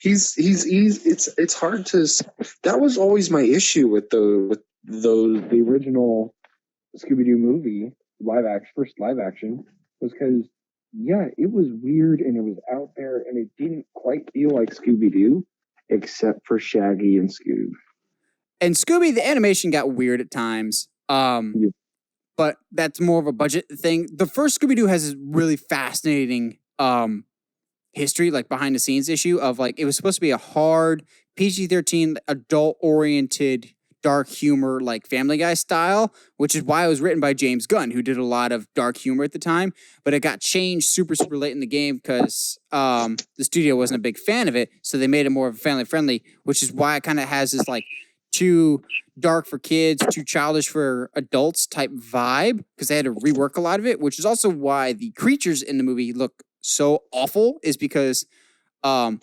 It's hard to. That was always my issue with the original Scooby-Doo movie, first live action, was because it was weird and it was out there and it didn't quite feel like Scooby-Doo, except for Shaggy and Scoob. And Scooby, the animation got weird at times. But that's more of a budget thing. The first Scooby-Doo has this really fascinating history, like behind the scenes issue of like, it was supposed to be a hard PG-13 adult-oriented dark humor, like Family Guy style, which is why it was written by James Gunn, who did a lot of dark humor at the time. But it got changed super, super late in the game because the studio wasn't a big fan of it. So they made it more of a family-friendly, which is why it kind of has this like too dark for kids, too childish for adults type vibe, because they had to rework a lot of it, which is also why the creatures in the movie look so awful, is because a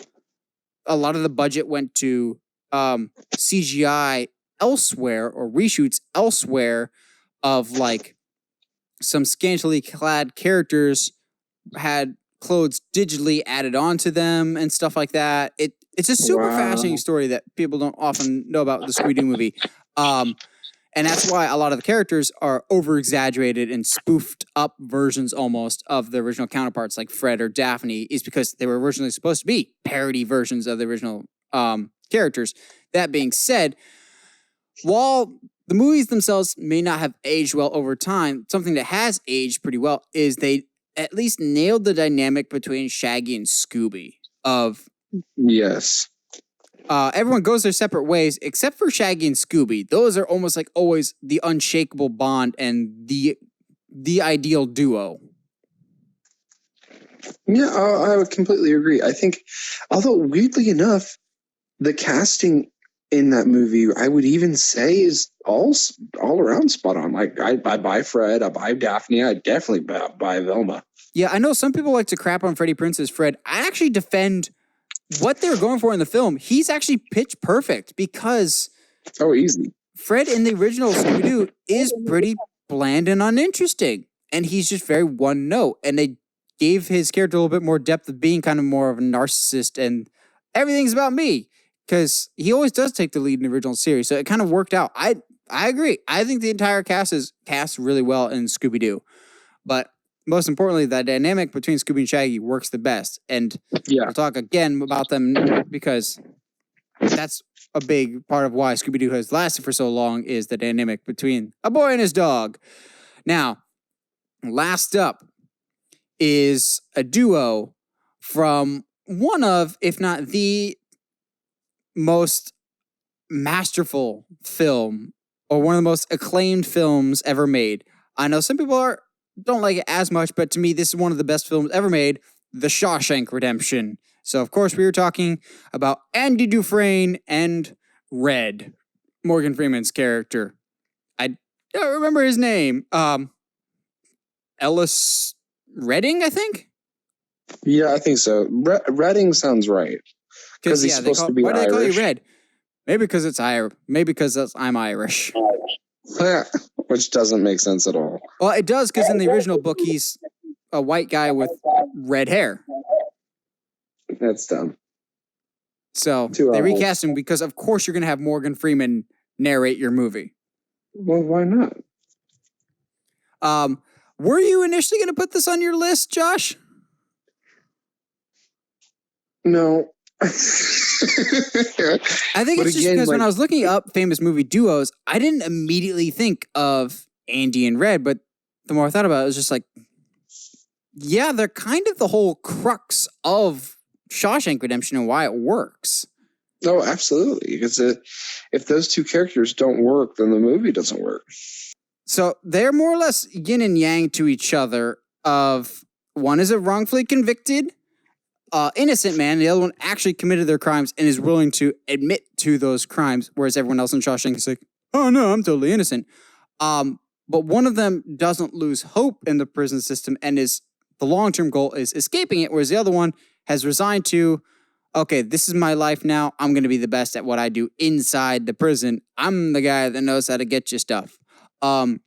lot of the budget went to CGI elsewhere or reshoots elsewhere of like some scantily clad characters had clothes digitally added onto them and stuff like that. It's a super fascinating story that people don't often know about the Scooby-Doo movie. And that's why a lot of the characters are over-exaggerated and spoofed up versions almost of the original counterparts, like Fred or Daphne, is because they were originally supposed to be parody versions of the original characters. That being said, while the movies themselves may not have aged well over time, something that has aged pretty well is they at least nailed the dynamic between Shaggy and Scooby of... Yes. Everyone goes their separate ways, except for Shaggy and Scooby. Those are almost like always the unshakable bond and the ideal duo. Yeah, I would completely agree. I think, although weirdly enough, the casting in that movie, I would even say, is all around spot on. Like, I buy Fred, I buy Daphne, I definitely buy Velma. Yeah, I know some people like to crap on Freddie Prinze as Fred. I actually defend what they were going for in the film. He's actually pitch perfect because easy. Fred in the original Scooby-Doo is pretty bland and uninteresting, and he's just very one note. And they gave his character a little bit more depth of being kind of more of a narcissist and everything's about me, because he always does take the lead in the original series. So it kind of worked out. I agree. I think the entire cast is cast really well in Scooby-Doo, but most importantly, the dynamic between Scooby and Shaggy works the best. And we'll talk again about them because that's a big part of why Scooby-Doo has lasted for so long, is the dynamic between a boy and his dog. Now, last up is a duo from one of, if not the most masterful film or one of the most acclaimed films ever made. I know some people don't like it as much, but to me, this is one of the best films ever made, The Shawshank Redemption. So, of course, we were talking about Andy Dufresne and Red, Morgan Freeman's character. I don't remember his name. Ellis Redding, I think? Yeah, I think so. Redding sounds right. Because he's supposed to be Irish. Why do they call you Red? Maybe because it's Irish. Maybe because I'm Irish. Which doesn't make sense at all. Well, it does, because in the original book, he's a white guy with red hair. That's dumb. So they recast him because, of course, you're going to have Morgan Freeman narrate your movie. Well, why not? Were you initially going to put this on your list, Josh? No. I think it's just because when I was looking up famous movie duos, I didn't immediately think of Andy and Red, but the more I thought about it, it was just like, Yeah, they're kind of the whole crux of Shawshank Redemption and why it works. No, absolutely. Because if those two characters don't work, then the movie doesn't work. So they're more or less yin and yang to each other. Of one is a wrongfully convicted, innocent man, the other one actually committed their crimes and is willing to admit to those crimes, whereas everyone else in Shawshank is like, "Oh no, I'm totally innocent." But one of them doesn't lose hope in the prison system and the long-term goal is escaping it, whereas the other one has resigned to, okay, this is my life now. I'm going to be the best at what I do inside the prison. I'm the guy that knows how to get you stuff. And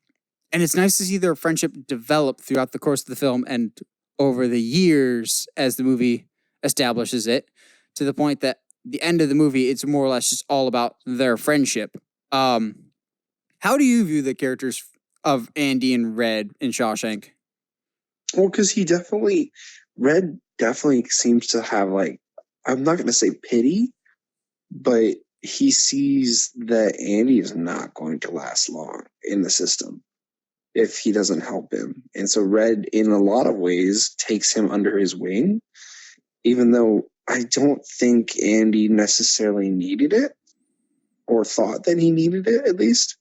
it's nice to see their friendship develop throughout the course of the film and over the years as the movie establishes it, to the point that the end of the movie, it's more or less just all about their friendship. How do you view the characters of Andy and Red in Shawshank? Well, because Red definitely seems to have, like, I'm not going to say pity, but he sees that Andy is not going to last long in the system if he doesn't help him. And so Red, in a lot of ways, takes him under his wing, even though I don't think Andy necessarily needed it, or thought that he needed it, at least.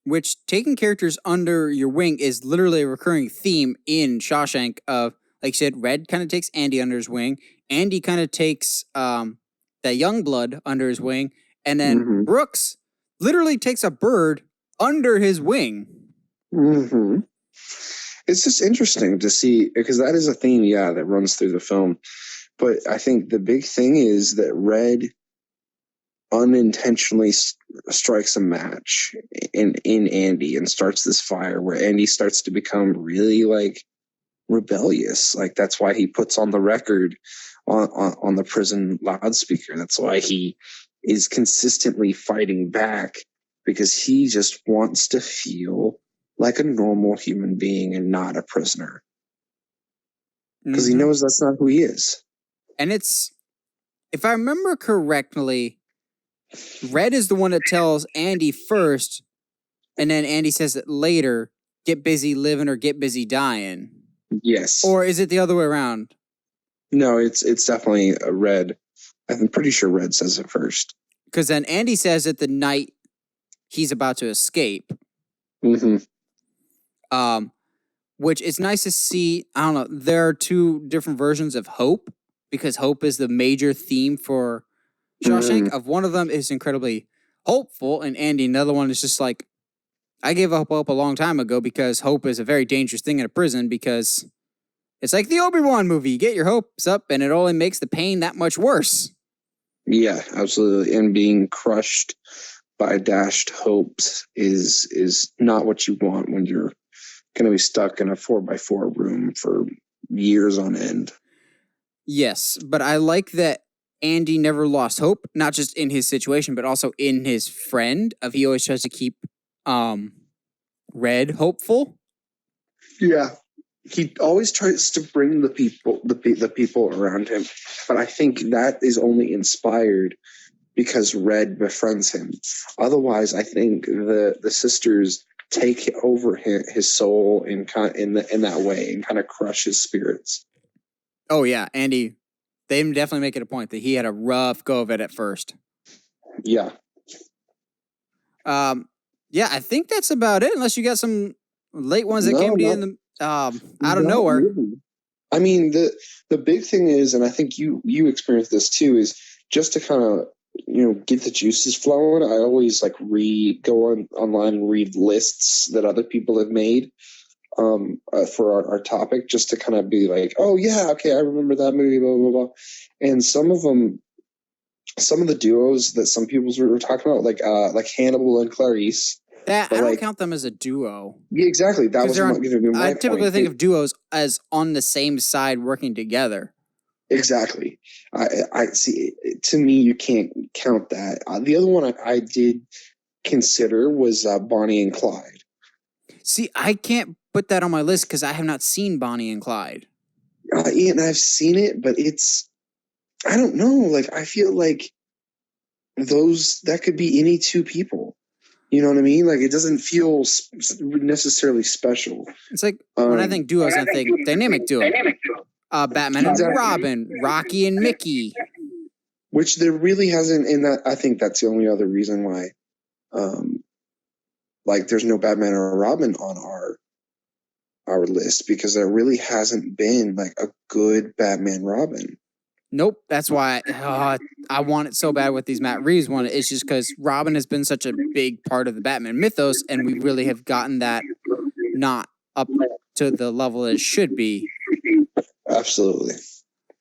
Which, taking characters under your wing is literally a recurring theme in Shawshank of, like you said, Red kind of takes Andy under his wing. Andy kind of takes that young blood under his wing. And then Brooks literally takes a bird under his wing. Mm-hmm. It's just interesting to see, because that is a theme, that runs through the film. But I think the big thing is that Red unintentionally strikes a match in Andy and starts this fire where Andy starts to become really, like, rebellious. Like, that's why he puts on the record on the prison loudspeaker. That's why he is consistently fighting back, because he just wants to feel like a normal human being and not a prisoner, because he knows that's not who he is. And it's, if I remember correctly, Red is the one that tells Andy first, and then Andy says it later, get busy living or get busy dying. Yes. Or is it the other way around? No, it's definitely a Red. I'm pretty sure Red says it first. Because then Andy says it the night he's about to escape. Which it's nice to see. I don't know. There are two different versions of hope, because hope is the major theme for Shawshank. Of one of them is incredibly hopeful, and Andy, another one is just like, I gave up hope a long time ago, because hope is a very dangerous thing in a prison, because it's like the Obi-Wan movie. You get your hopes up and it only makes the pain that much worse. Yeah, absolutely. And being crushed by dashed hopes is not what you want when you're going to be stuck in a 4x4 room for years on end. Yes, but I like that Andy never lost hope, not just in his situation, but also in his friend. Of he always tries to keep Red hopeful. Yeah, he always tries to bring the people around him, but I think that is only inspired because Red befriends him. Otherwise, I think the sisters take over his soul in that way and kind of crush his spirits. Oh yeah, Andy. They definitely make it a point that he had a rough go of it at first. Yeah. Yeah, I think that's about it. Unless you got some late ones that came to you in the out of nowhere. Really. I mean, the big thing is, and I think you experienced this too, is just to kind of get the juices flowing. I always go online and read lists that other people have made for our topic, just to kind of be like, oh yeah, okay, I remember that movie, blah blah blah. And some of the duos that some people were talking about, like Hannibal and Clarice. I don't count them as a duo. Yeah, exactly. That was going to be my I typically think of duos as on the same side working together. Exactly. I see. To me, you can't count that. The other one I did consider was Bonnie and Clyde. See, I can't put that on my list because I have not seen Bonnie and Clyde. And I've seen it, but I don't know. Like, I feel like that could be any two people. You know what I mean? Like, it doesn't feel necessarily special. It's like when I think duos, I think dynamic duo. Batman and Robin, Rocky and Mickey. Which there really hasn't, in that. I think that's the only other reason why, like, there's no Batman or Robin on our list, because there really hasn't been like a good Batman Robin. Nope, that's why I want it so bad with these Matt Reeves one. It's just because Robin has been such a big part of the Batman mythos, and we really have gotten that not up to the level it should be. Absolutely.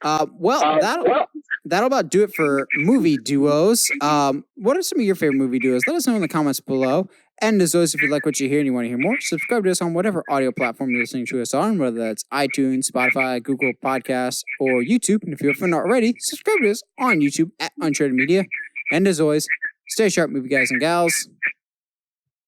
That'll about do it for movie duos. What are some of your favorite movie duos? Let us know in the comments below. And as always, if you like what you hear and you want to hear more, subscribe to us on whatever audio platform you're listening to us on, whether that's iTunes, Spotify, Google Podcasts, or YouTube. And if you haven't already, subscribe to us on YouTube at Uncharted Media. And as always, stay sharp, movie guys and gals.